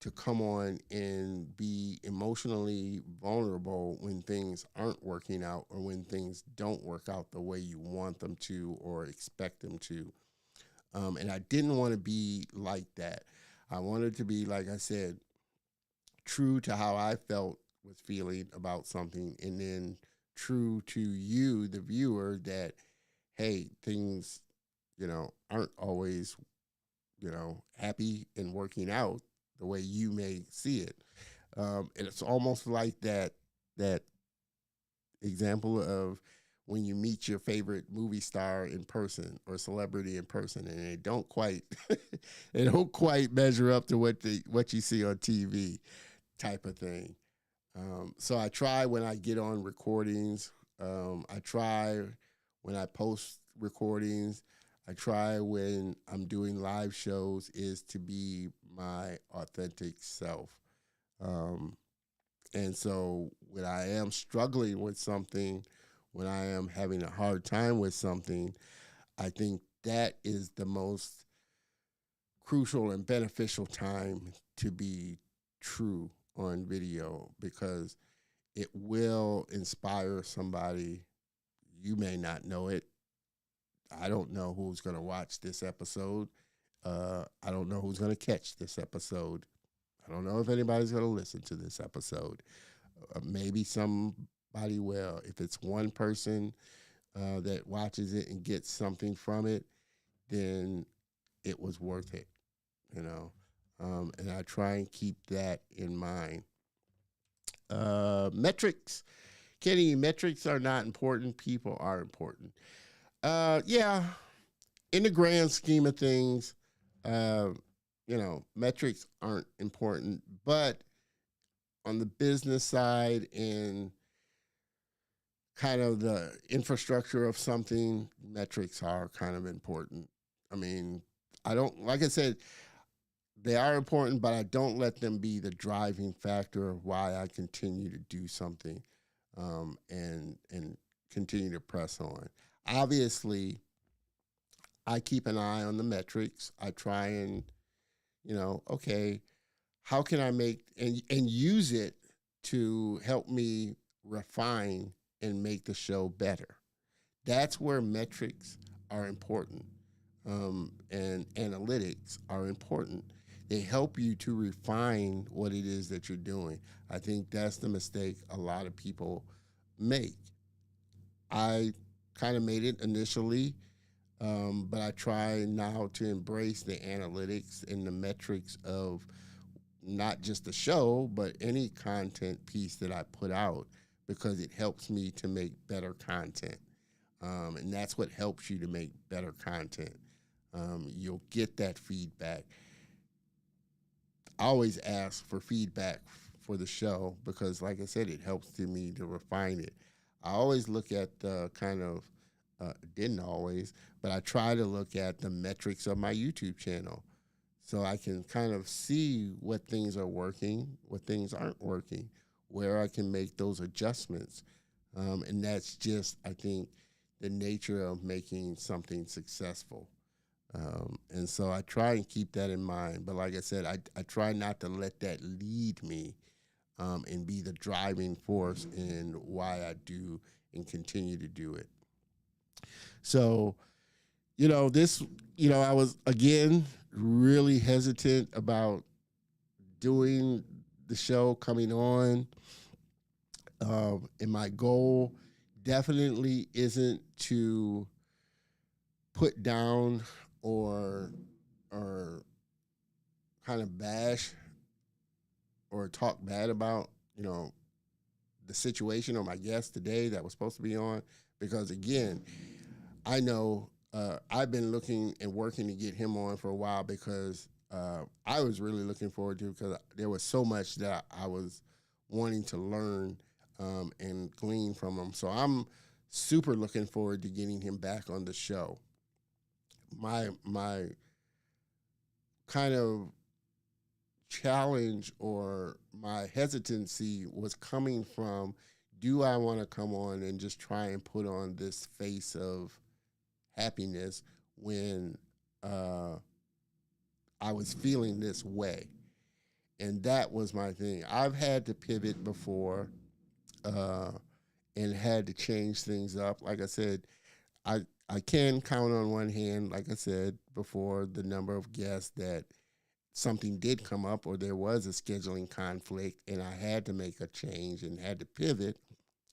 to come on and be emotionally vulnerable when things aren't working out or when things don't work out the way you want them to or expect them to. And I didn't want to be like that. I wanted to be, like I said, true to how I felt was feeling about something, and then true to you, the viewer, that hey, things, aren't always, happy and working out the way you may see it. And it's almost like that example of when you meet your favorite movie star in person or celebrity in person, and they don't quite they don't quite measure up to what you see on TV, type of thing. So I try when I get on recordings. I try when I post recordings. I try when I'm doing live shows is to be my authentic self. Um, and so when I am struggling with something, when I am having a hard time with something, I think that is the most crucial and beneficial time to be true on video, because it will inspire somebody. You may not know it. I don't know who's going to watch this episode. I don't know who's going to catch this episode. I don't know if anybody's going to listen to this episode. Maybe somebody will. If it's one person that watches it and gets something from it, then it was worth it, you know. And I try and keep that in mind. Metrics. Kenny, metrics are not important. People are important. Yeah, in the grand scheme of things, uh, metrics aren't important. But on the business side and kind of the infrastructure of something, metrics are kind of important. I mean, I don't, like I said, they are important, but I don't let them be the driving factor of why I continue to do something, and continue to press on. Obviously, I keep an eye on the metrics. I try and, okay, how can I make and use it to help me refine and make the show better? That's where metrics are important, and analytics are important. They help you to refine what it is that you're doing. I think that's the mistake a lot of people make. I kind of made it initially, but I try now to embrace the analytics and the metrics of not just the show, but any content piece that I put out, because it helps me to make better content. And that's what helps you to make better content. You'll get that feedback. I always ask for feedback for the show because, like I said, it helps to me to refine it. I always look at the kind of, didn't always, but I try to look at the metrics of my YouTube channel so I can kind of see what things are working, what things aren't working, where I can make those adjustments. And that's just, I think, the nature of making something successful. And so I try and keep that in mind. But like I said, I try not to let that lead me, and be the driving force in why I do and continue to do it. So, this, I was, again, really hesitant about doing the show, coming on. And my goal definitely isn't to put down or kind of bash or talk bad about, the situation or my guest today that was supposed to be on. Because again, I know I've been looking and working to get him on for a while, because I was really looking forward to it, because there was so much that I was wanting to learn, and glean from him. So I'm super looking forward to getting him back on the show. my kind of challenge or my hesitancy was coming from, do I want to come on and just try and put on this face of happiness when I was feeling this way? And that was my thing. I've had to pivot before uh, and had to change things up. Like I said, I can count on one hand, like I said before, the number of guests that something did come up or there was a scheduling conflict and I had to make a change and had to pivot.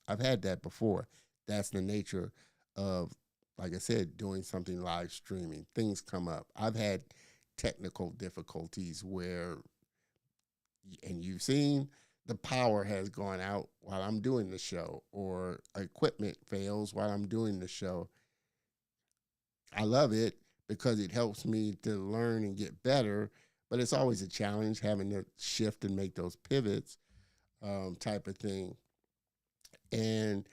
I've had that before. That's the nature of, like I said, doing something live streaming. Things come up. I've had technical difficulties where, and you've seen, the power has gone out while I'm doing the show, or equipment fails while I'm doing the show. I love it because it helps me to learn and get better, but it's always a challenge having to shift and make those pivots, type of thing. And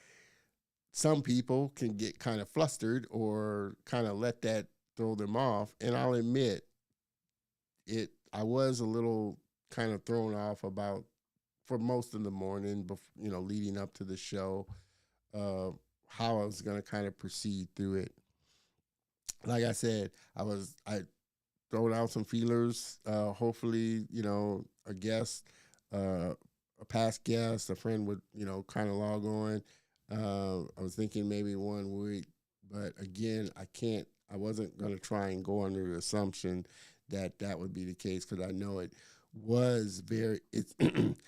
some people can get kind of flustered or kind of let that throw them off. And I'll admit it, I was a little kind of thrown off about for most of the morning, leading up to the show, how I was going to kind of proceed through it. Like I said, I throwing out some feelers. Hopefully, a guest, a past guest, a friend would, kind of log on. I was thinking maybe 1 week, but again, I wasn't going to try and go under the assumption that that would be the case, because I know it's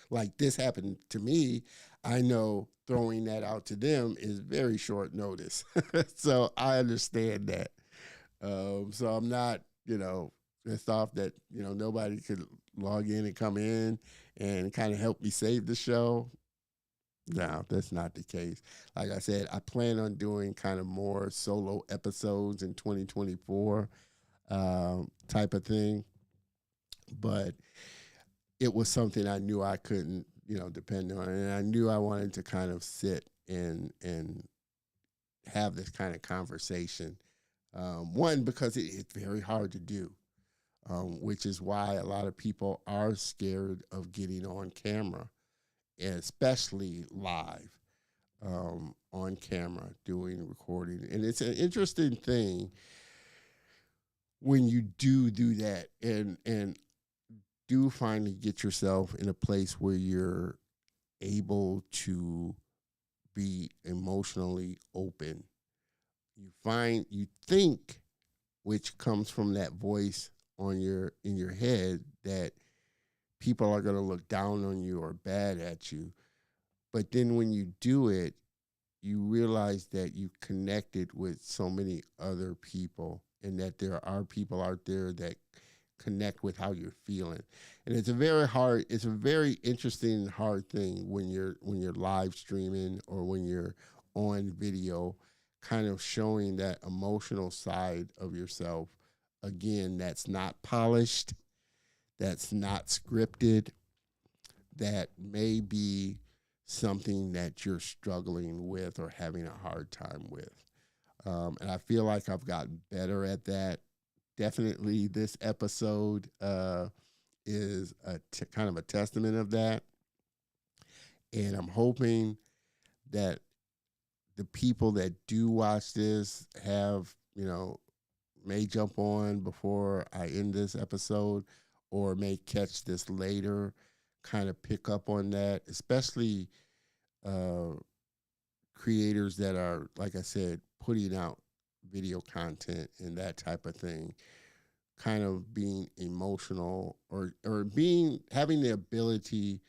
like this happened to me. I know throwing that out to them is very short notice. So I understand that. So I'm not, pissed off that, nobody could log in and come in and kind of help me save the show. No, that's not the case. Like I said, I plan on doing kind of more solo episodes in 2024, type of thing. But it was something I knew I couldn't, depend on. And I knew I wanted to kind of sit and have this kind of conversation. One, because it's very hard to do, which is why a lot of people are scared of getting on camera, especially live, on camera doing recording. And it's an interesting thing when you do that and do finally get yourself in a place where you're able to be emotionally open. You think, which comes from that voice in your head, that people are going to look down on you or bad at you. But then when you do it, you realize that you connected with so many other people, and that there are people out there that connect with how you're feeling. And it's a very interesting, hard thing when you're live streaming or when you're on video, kind of showing that emotional side of yourself. Again, that's not polished, that's not scripted, that may be something that you're struggling with or having a hard time with. And I feel like I've gotten better at that. Definitely this episode is kind of a testament of that. And I'm hoping that the people that do watch this may jump on before I end this episode, or may catch this later, kind of pick up on that, especially creators that are, like I said, putting out video content and that type of thing, kind of being emotional or having the ability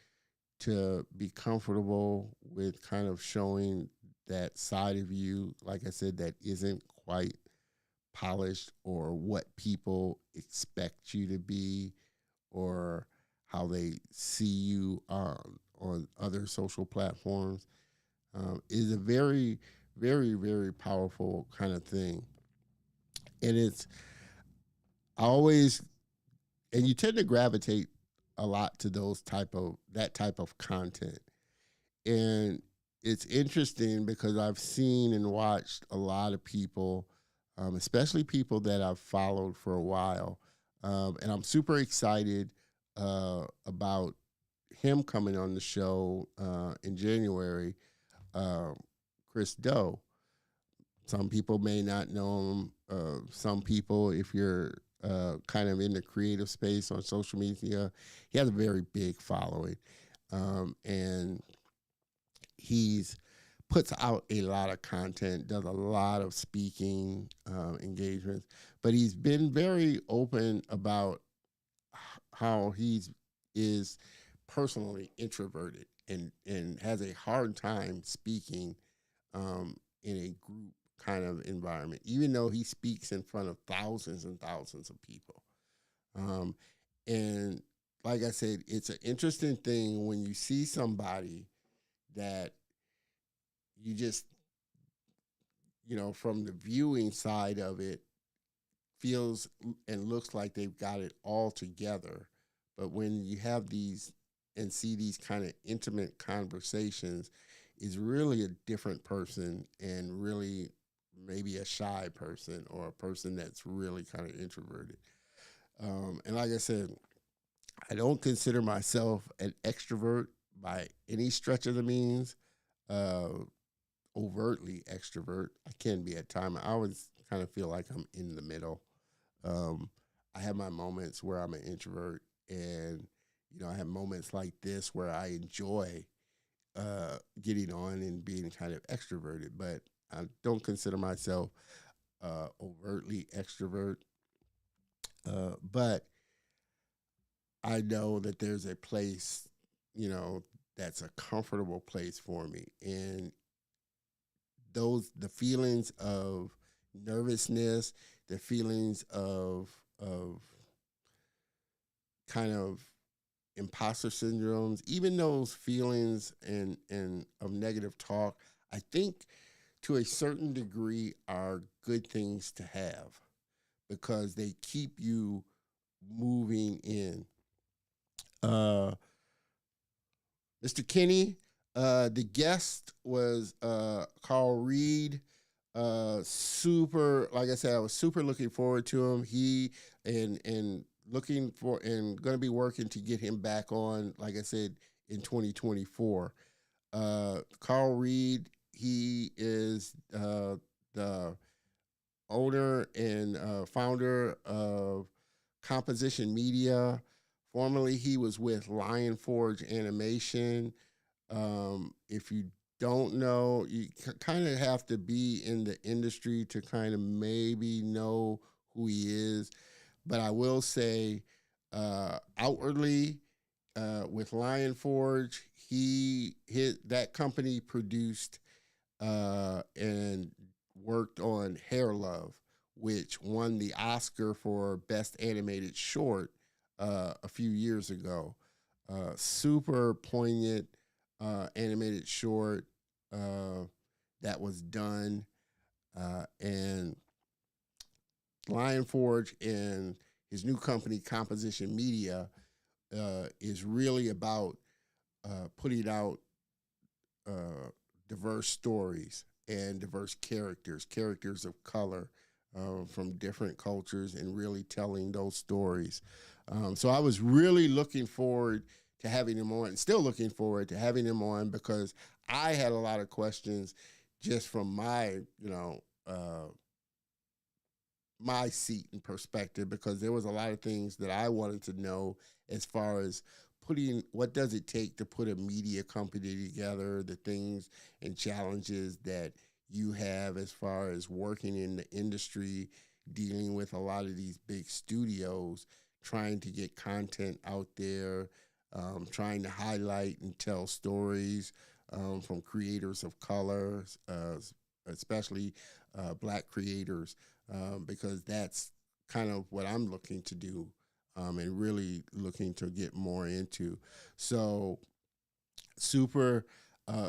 to be comfortable with kind of showing that side of you, like I said, that isn't quite polished or what people expect you to be, or how they see you on other social platforms, is a very, very, very powerful kind of thing. And I always, and you tend to gravitate a lot to that type of content. And it's interesting because I've seen and watched a lot of people especially people that I've followed for a while. And I'm super excited about him coming on the show in January. Uh, Chris Doe. Some people may not know him. Some people, if you're kind of in the creative space on social media, he has a very big following, and he's puts out a lot of content, does a lot of speaking engagements, but he's been very open about how he's is personally introverted and has a hard time speaking in a group kind of environment, even though he speaks in front of thousands and thousands of people. Um, and like I said, it's an interesting thing when you see somebody that you just, from the viewing side of it, feels and looks like they've got it all together. But when you have these and see these kind of intimate conversations, is really a different person and really maybe a shy person or a person that's really kind of introverted. And like I said, I don't consider myself an extrovert by any stretch of the means. Uh, Overtly extrovert. I can be at times. I always kind of feel like I'm in the middle. Um, I have my moments where I'm an introvert, and I have moments like this where I enjoy getting on and being kind of extroverted. But I don't consider myself overtly extrovert. But I know that there's a place, that's a comfortable place for me, and the feelings of nervousness, the feelings of kind of imposter syndromes, even those feelings and of negative talk, I think to a certain degree are good things to have because they keep you moving in. Uh, Mr. Kenny, the guest was Carl Reed. Super, like I said, I was super looking forward to him. He and looking for and going to be working to get him back on, like I said, in 2024. Carl Reed, he is the owner and founder of Composition Media. Formerly, he was with Lion Forge Animation. If you don't know, you kind of have to be in the industry to kind of maybe know who he is. But I will say, outwardly, with Lion Forge, that company produced and worked on Hair Love, which won the Oscar for Best Animated Short a few years ago. Super poignant animated short that was done. And Lion Forge and his new company, Composition Media, is really about putting out diverse stories and diverse characters of color from different cultures, and really telling those stories. So I was really looking forward to having him on, and still looking forward to having him on, because I had a lot of questions just from my, my seat and perspective, because there was a lot of things that I wanted to know as far as what does it take to put a media company together, the things and challenges that you have as far as working in the industry, dealing with a lot of these big studios, trying to get content out there, trying to highlight and tell stories from creators of color, especially Black creators, because that's kind of what I'm looking to do and really looking to get more into. So super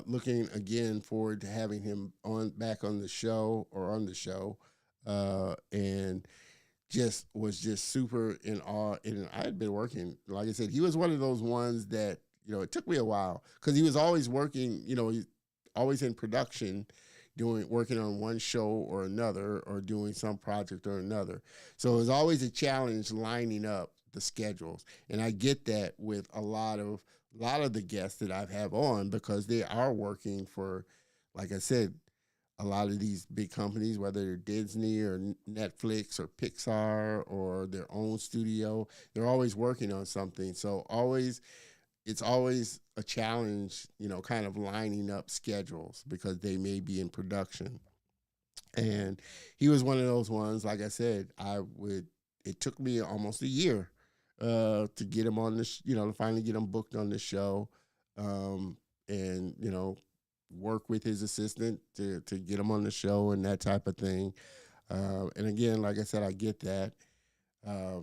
looking again forward to having him back on the show, and was just super in awe. And I had been working, like I said, he was one of those ones that, it took me a while because he was always working, he's always in production, working on one show or another, or doing some project or another. So it's always a challenge lining up the schedules, and I get that with a lot of the guests that I've have on, because they are working for, like I said, a lot of these big companies, whether they're Disney or Netflix or Pixar or their own studio, they're always working on something. So it's always a challenge, kind of lining up schedules, because they may be in production. And he was one of those ones. Like I said, it took me almost a year to get him on this, to finally get him booked on the show, um, and work with his assistant to get him on the show and that type of thing. And again, like I said, I get that.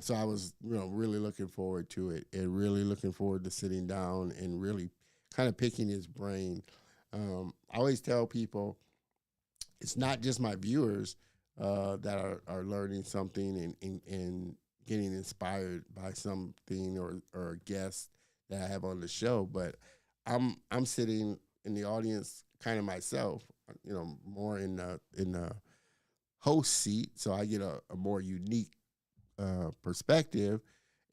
So I was, really looking forward to it, and really looking forward to sitting down and really kind of picking his brain. I always tell people, it's not just my viewers that are learning something and getting inspired by something, or a guest that I have on the show, but I'm sitting in the audience kind of myself, more in the host seat, so I get a more unique perspective,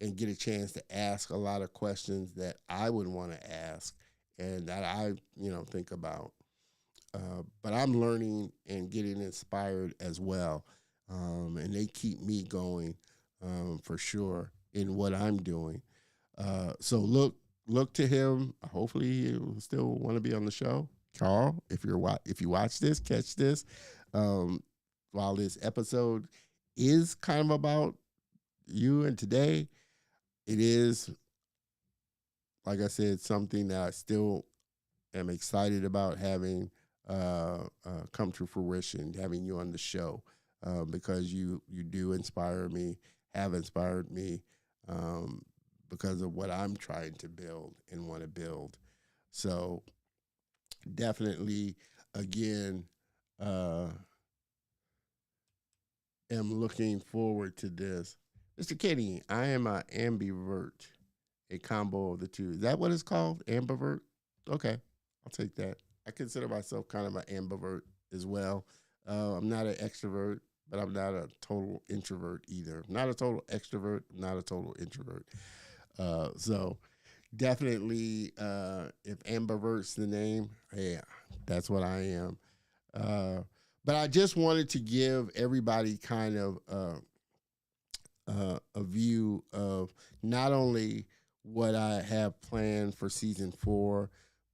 and get a chance to ask a lot of questions that I would want to ask, and that I think about. But I'm learning and getting inspired as well, and they keep me going, for sure, in what I'm doing. So look to him. Hopefully, he'll still want to be on the show. Carl, if you watch this, catch this. Um, while this episode is kind of about you and today, it is, like I said, something that I still am excited about having come to fruition, having you on the show, because you do inspire me, have inspired me, um, because of what I'm trying to build and want to build. So definitely, again, uh, am looking forward to this. Mr. Kenny, I am an ambivert, a combo of the two. Is that what it's called? Ambivert? Okay, I'll take that. I consider myself kind of an ambivert as well. I'm not an extrovert, but I'm not a total introvert either. Not a total extrovert, not a total introvert. So definitely, if ambivert's the name, yeah, that's what I am. Uh, but I just wanted to give everybody kind of a view of not only what I have planned for season 4,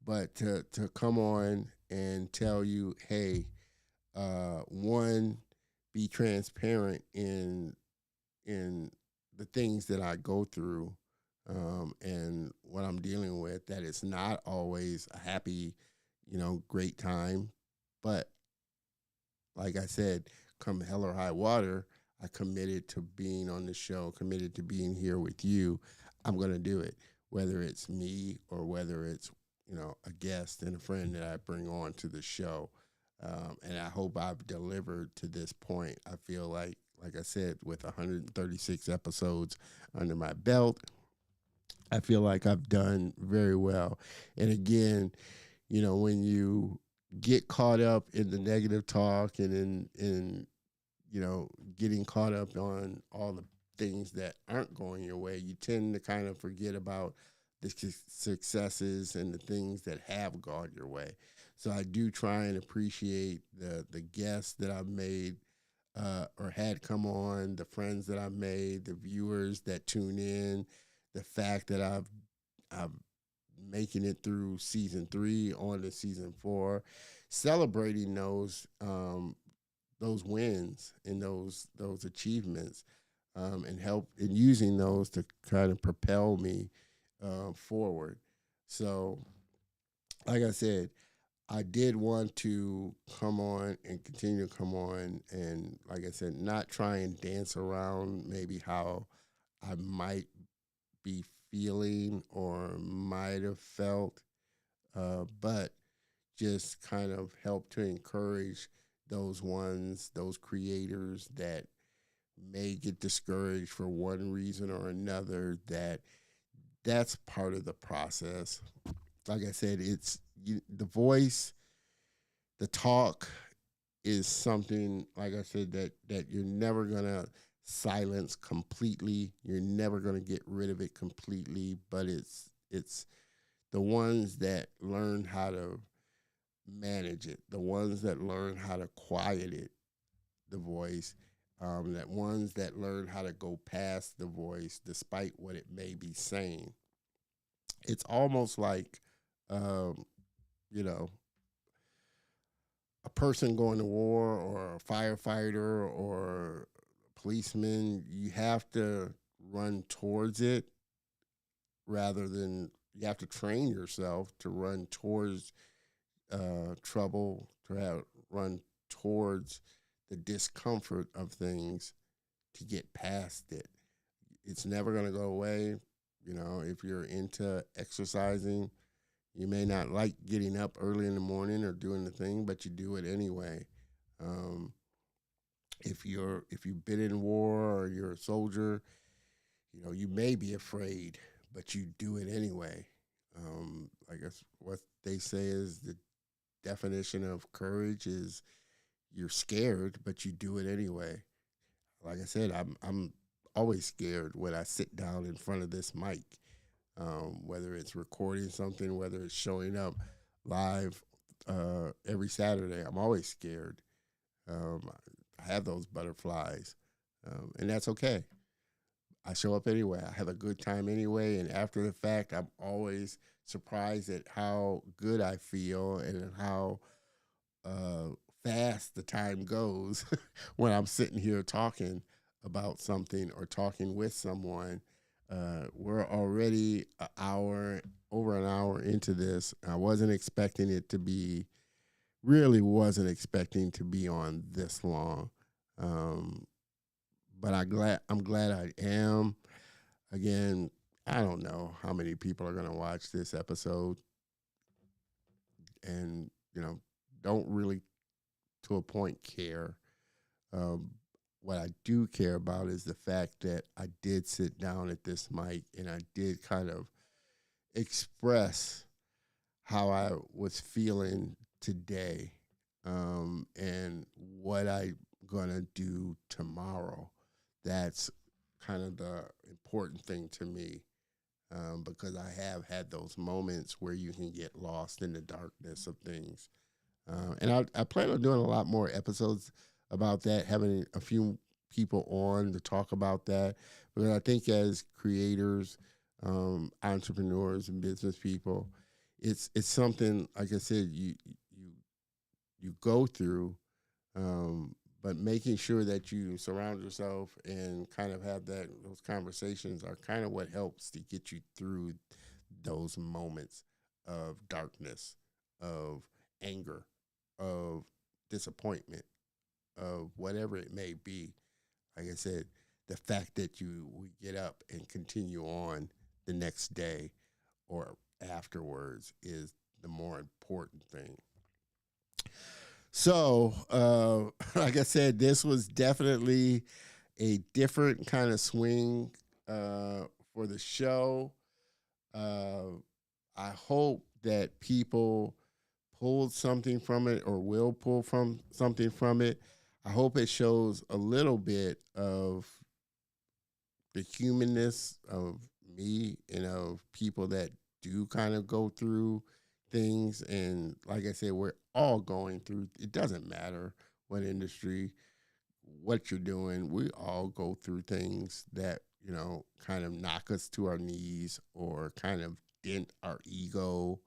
but to come on and tell you, hey, one, be transparent in the things that I go through, and what I'm dealing with. That it's not always a happy, great time, but like I said, come hell or high water, I committed to being on the show, committed to being here with you. I'm going to do it, whether it's me or whether it's, a guest and a friend that I bring on to the show. And I hope I've delivered to this point. I feel like I said, with 136 episodes under my belt, I feel like I've done very well. And again, when you get caught up in the negative talk, and in getting caught up on all the things that aren't going your way, you tend to kind of forget about the successes and the things that have gone your way. So I do try and appreciate the guests that I've made, or had come on, the friends that I've made, the viewers that tune in, the fact that I'm making it through season 3 on to season 4, celebrating those wins and those achievements, and help in using those to kind of propel me forward. So, like I said, I did want to come on and continue to come on, and like I said, not try and dance around maybe how I might be feeling or might have felt, but just kind of help to encourage those creators that may get discouraged for one reason or another, that's part of the process. Like I said, it's the voice, the talk is something, like I said, that you're never gonna silence completely. You're never gonna get rid of it completely, but it's the ones that learn how to manage it, the ones that learn how to quiet it, the voice, that ones that learn how to go past the voice despite what it may be saying. It's almost like, um, you know, a person going to war or a firefighter or a policeman. You have to run towards it rather than you have to train yourself to run towards trouble, run towards the discomfort of things to get past it. It's never going to go away. If you're into exercising, you may not like getting up early in the morning or doing the thing, but you do it anyway. Um, if you've been in war or you're a soldier, you may be afraid, but you do it anyway. I guess what they say is the definition of courage is you're scared, but you do it anyway. Like I said, I'm always scared when I sit down in front of this mic, whether it's recording something, whether it's showing up live every Saturday. I'm always scared. I have those butterflies, and that's okay. I show up anyway. I have a good time anyway, and after the fact, I'm always surprised at how good I feel and how uh, fast the time goes when I'm sitting here talking about something or talking with someone. We're already over an hour into this. I wasn't expecting it to be, really wasn't expecting to be on this long. Um, but I'm glad I am. Again, I don't know how many people are going to watch this episode and, don't really to a point care. Um, what I do care about is the fact that I did sit down at this mic and I did kind of express how I was feeling today, and what I'm going to do tomorrow. That's kind of the important thing to me, because I have had those moments where you can get lost in the darkness of things. And I plan on doing a lot more episodes about that, having a few people on to talk about that. Because I think as creators, entrepreneurs, and business people, it's something, like I said, you go through, but making sure that you surround yourself and kind of have those conversations are kind of what helps to get you through those moments of darkness, of anger, of disappointment, of whatever it may be. Like I said, the fact that we get up and continue on the next day or afterwards is the more important thing. So, like I said, this was definitely a different kind of swing for the show. Uh, I hope that people pulled something from it or will pull from something from it. I hope it shows a little bit of the humanness of me and of people that do kind of go through things. And like I said, we're all going through, it doesn't matter what industry, what you're doing, we all go through things that, kind of knock us to our knees or kind of dent our ego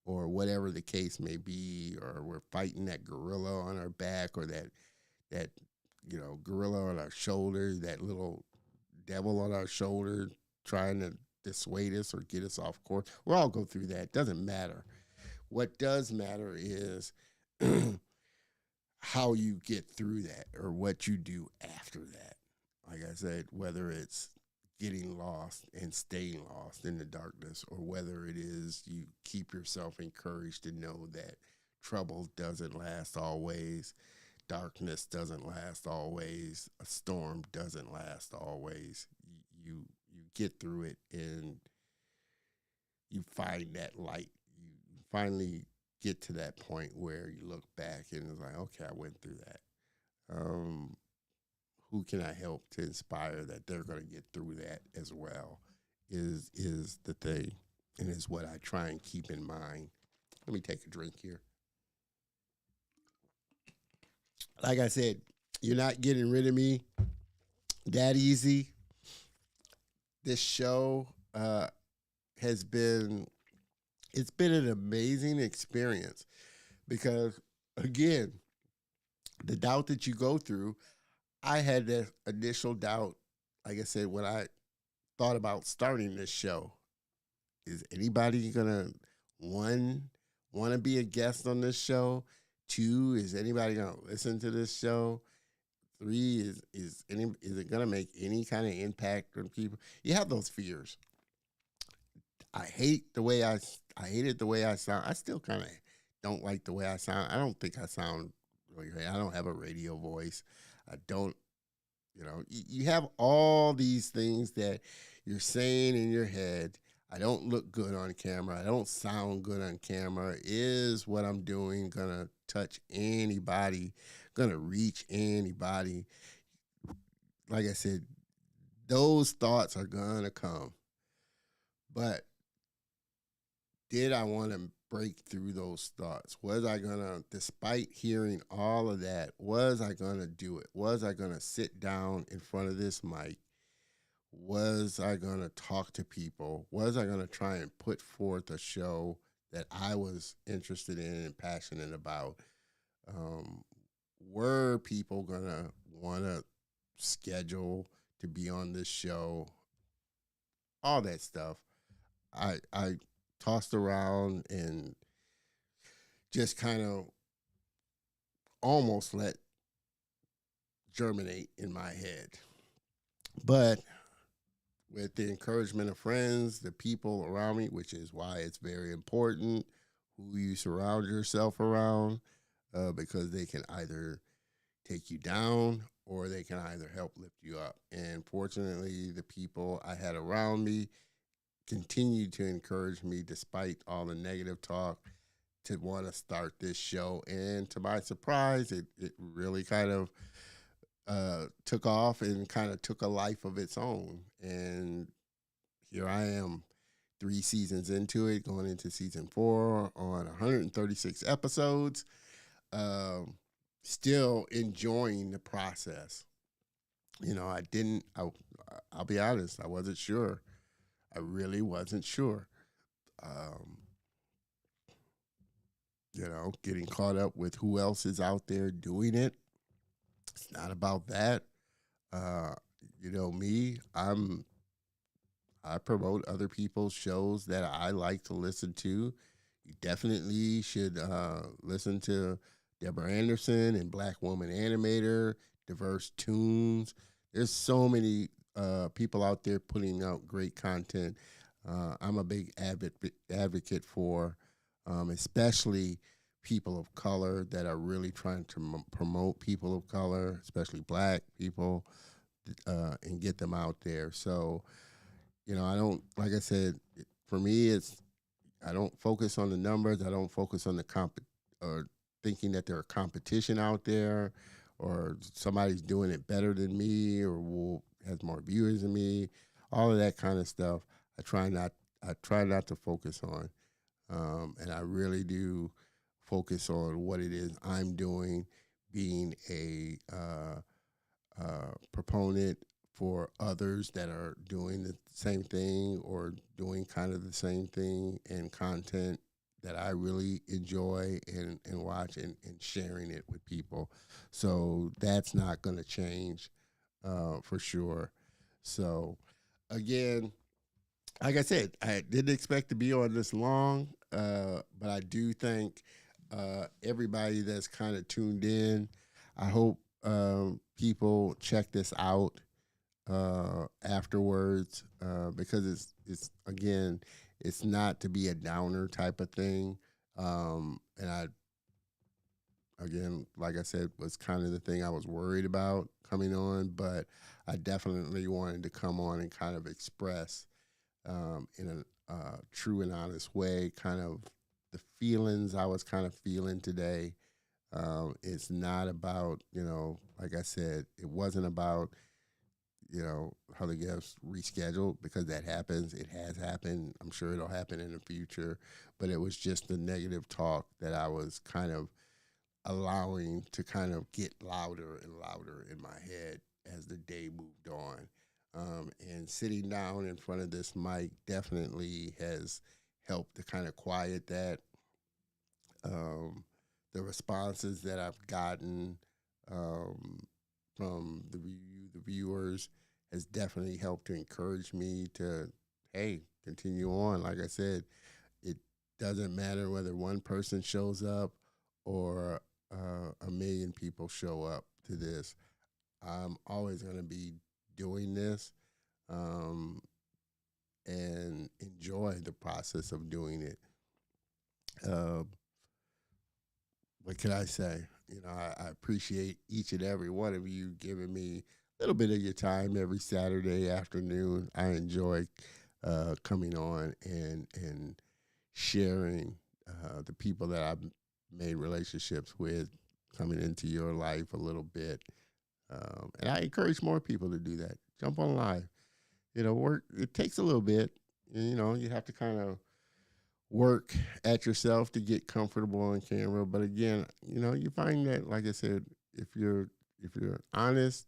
or whatever the case may be, or we're fighting that gorilla on our back or that gorilla on our shoulder, that little devil on our shoulder trying to dissuade us or get us off course. We all go through that. It doesn't matter. What does matter is how you get through that or what you do after that. Like I said, whether it's getting lost and staying lost in the darkness, or whether it is you keep yourself encouraged to know that trouble doesn't last always, darkness doesn't last always, a storm doesn't last always. You get through it and you find that light. You finally get to that point where you look back and it's like, okay, I went through that. Um, who can I help to inspire that they're going to get through that as well? Is the thing, and is what I try and keep in mind. Let me take a drink here. Like I said, you're not getting rid of me that easy. This show has been it's been an amazing experience because again, the doubt that you go through, I had that initial doubt, like I said, when I thought about starting this show. Is anybody gonna one want to be a guest on this show? Two, is anybody gonna listen to this show? Three, is it gonna make any kind of impact on people? You have those fears. I hate the way I hated the way I sound. I still kind of don't like the way I sound. I don't think I sound really great. I don't have a radio voice. I don't, you have all these things that you're saying in your head. I don't look good on camera. I don't sound good on camera. Is what I'm doing gonna touch anybody? Gonna reach anybody? Like I said, those thoughts are gonna come. But did I want to break through those thoughts? Was I going to, despite hearing all of that, was I going to do it? Was I going to sit down in front of this mic? Was I going to talk to people? Was I going to try and put forth a show that I was interested in and passionate about? Were people going to want to schedule to be on this show? All that stuff. I tossed around and just kind of almost let germinate in my head. But with the encouragement of friends, the people around me, which is why it's very important who you surround yourself around, because they can either take you down or they can either help lift you up. And fortunately, the people I had around me continued to encourage me despite all the negative talk to want to start this show. And to my surprise, it really kind of took off and kind of took a life of its own. And here I am 3 seasons into it, going into season 4 on 136 episodes, still enjoying the process. I'll be honest, I wasn't sure. I really wasn't sure. Um, getting caught up with who else is out there doing it. It's not about that. Uh, me, I promote other people's shows that I like to listen to. You definitely should listen to Deborah Anderson and Black Woman Animator, Diverse Tunes. There's so many people out there putting out great content. I'm a big advocate for, especially people of color that are really trying to promote people of color, especially Black people, and get them out there. So, I don't, like I said, for me, I don't focus on the numbers. I don't focus on or thinking that there's a competition out there or somebody's doing it better than me or has more viewers than me. All of that kind of stuff. I try not to focus on. And I really do focus on what it is I'm doing, being a proponent for others that are doing the same thing or doing kind of the same thing and content that I really enjoy and watch and sharing it with people. So that's not going to change for sure. So again, like I said, I didn't expect to be on this long, but I do thank everybody that's kind of tuned in. I hope people check this out afterwards because it's again, it's not to be a downer type of thing. And I, again, like I said, was kind of the thing I was worried about coming on, but I definitely wanted to come on and kind of express in a true and honest way, kind of the feelings I was kind of feeling today. It's not about, like I said, it wasn't about, how the guests rescheduled, because that happens. It has happened. I'm sure it'll happen in the future. But it was just the negative talk that I was kind of allowing to kind of get louder and louder in my head as the day moved on. And sitting down in front of this mic definitely has helped to kind of quiet that. The responses that I've gotten from the viewers has definitely helped to encourage me to, hey, continue on. Like I said, it doesn't matter whether one person shows up or a million people show up to this. I'm always going to be doing this and enjoy the process of doing it. What can I say? I appreciate each and every one of you giving me a little bit of your time every Saturday afternoon. I enjoy coming on and sharing the people that I've made relationships with, coming into your life a little bit. And I encourage more people to do that. Jump on live. It takes a little bit. You have to kind of work at yourself to get comfortable on camera. But again, you find that, like I said, if you're honest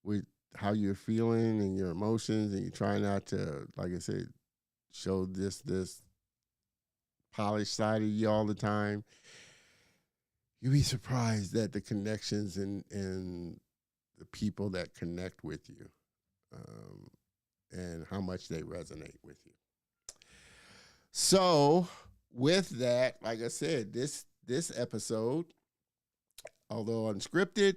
with how you're feeling and your emotions, and you try not to, like I said, show this polished side of you all the time, you'd be surprised at the connections and the people that connect with you, and how much they resonate with you. So with that, like I said, this episode, although unscripted,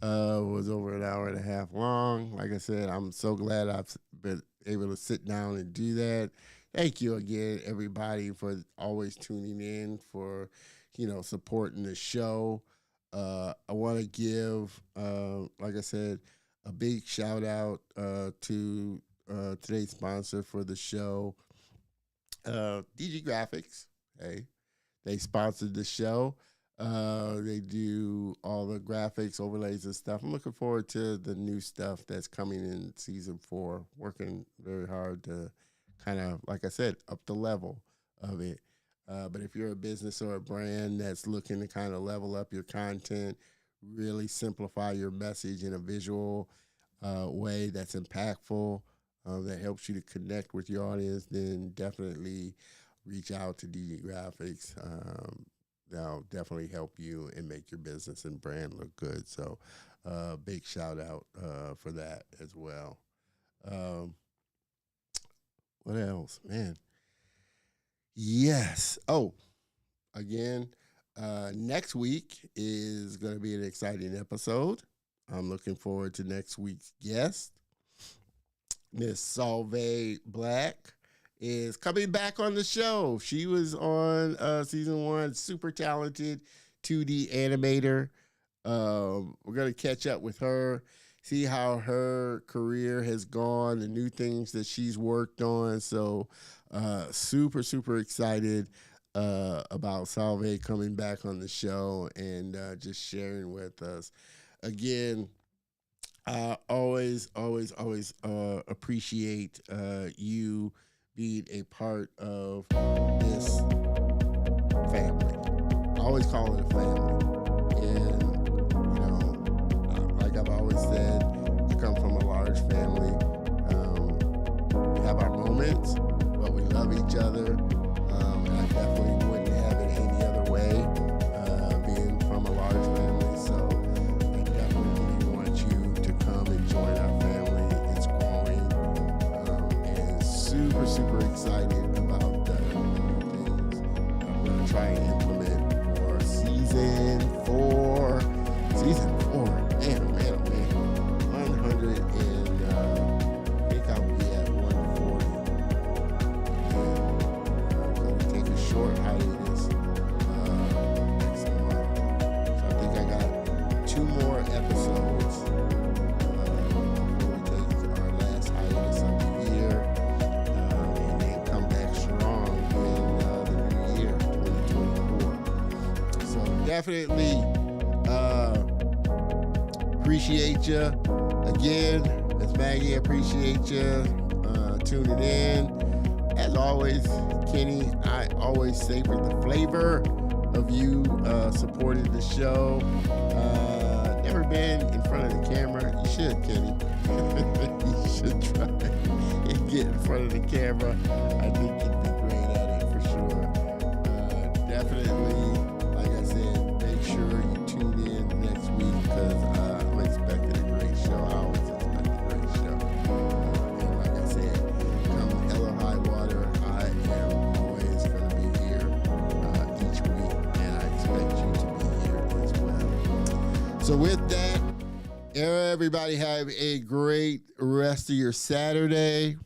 was over an hour and a half long. Like I said, I'm so glad I've been able to sit down and do that. Thank you again, everybody, for always tuning in, for supporting the show. I want to give, like I said, a big shout out to today's sponsor for the show, DG Graphics. Hey, they sponsored the show. They do all the graphics, overlays, and stuff. I'm looking forward to the new stuff that's coming in season 4. Working very hard to kind of, like I said, up the level of it. But if you're a business or a brand that's looking to kind of level up your content, really simplify your message in a visual way that's impactful, that helps you to connect with your audience, then definitely reach out to DG Graphics. They'll definitely help you and make your business and brand look good. So big shout out for that as well. What else, man? Yes. Oh, again, next week is going to be an exciting episode. I'm looking forward to next week's guest. Miss Salve Black is coming back on the show. She was on season 1, super talented 2D animator. We're going to catch up with her, see how her career has gone, the new things that she's worked on. So super, super excited about Salve coming back on the show and just sharing with us. Again, always appreciate you being a part of this family. I always call it a family. And, like I've always said, I come from a large family. We have our moments, but we love each other. And I definitely wouldn't have it any other way, being from a large family. So I definitely want you to come and join our family. It's growing, and super, super excited about the new things I'm going to try and implement for season definitely appreciate you. Again, Miss Maggie, appreciate you tuning in. As always, Kenny, I always savor the flavor of you supporting the show. Never been in front of the camera. You should, Kenny. You should try and get in front of the camera. I think you'd be great at it for sure. Definitely, like I said, make sure you tune in next week because I'm expecting a great show. I always expect a great show. And like I said, come hell or high water, I am always going to be here each week, and I expect you to be here as well. So with that, everybody have a great rest of your Saturday,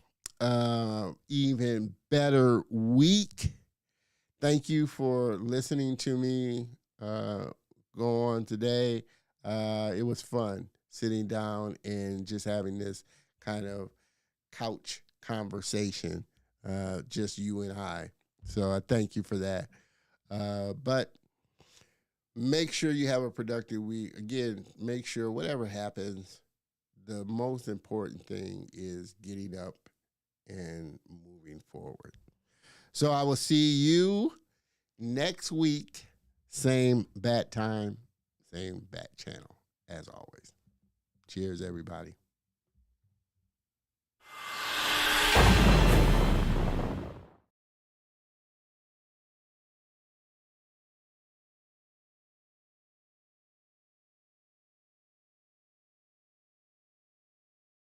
even better week. Thank you for listening to me go on today. It was fun sitting down and just having this kind of couch conversation, just you and I. So I thank you for that. But make sure you have a productive week. Again, make sure whatever happens, the most important thing is getting up and moving forward. So I will see you next week. Same bat time, same bat channel, as always. Cheers, everybody.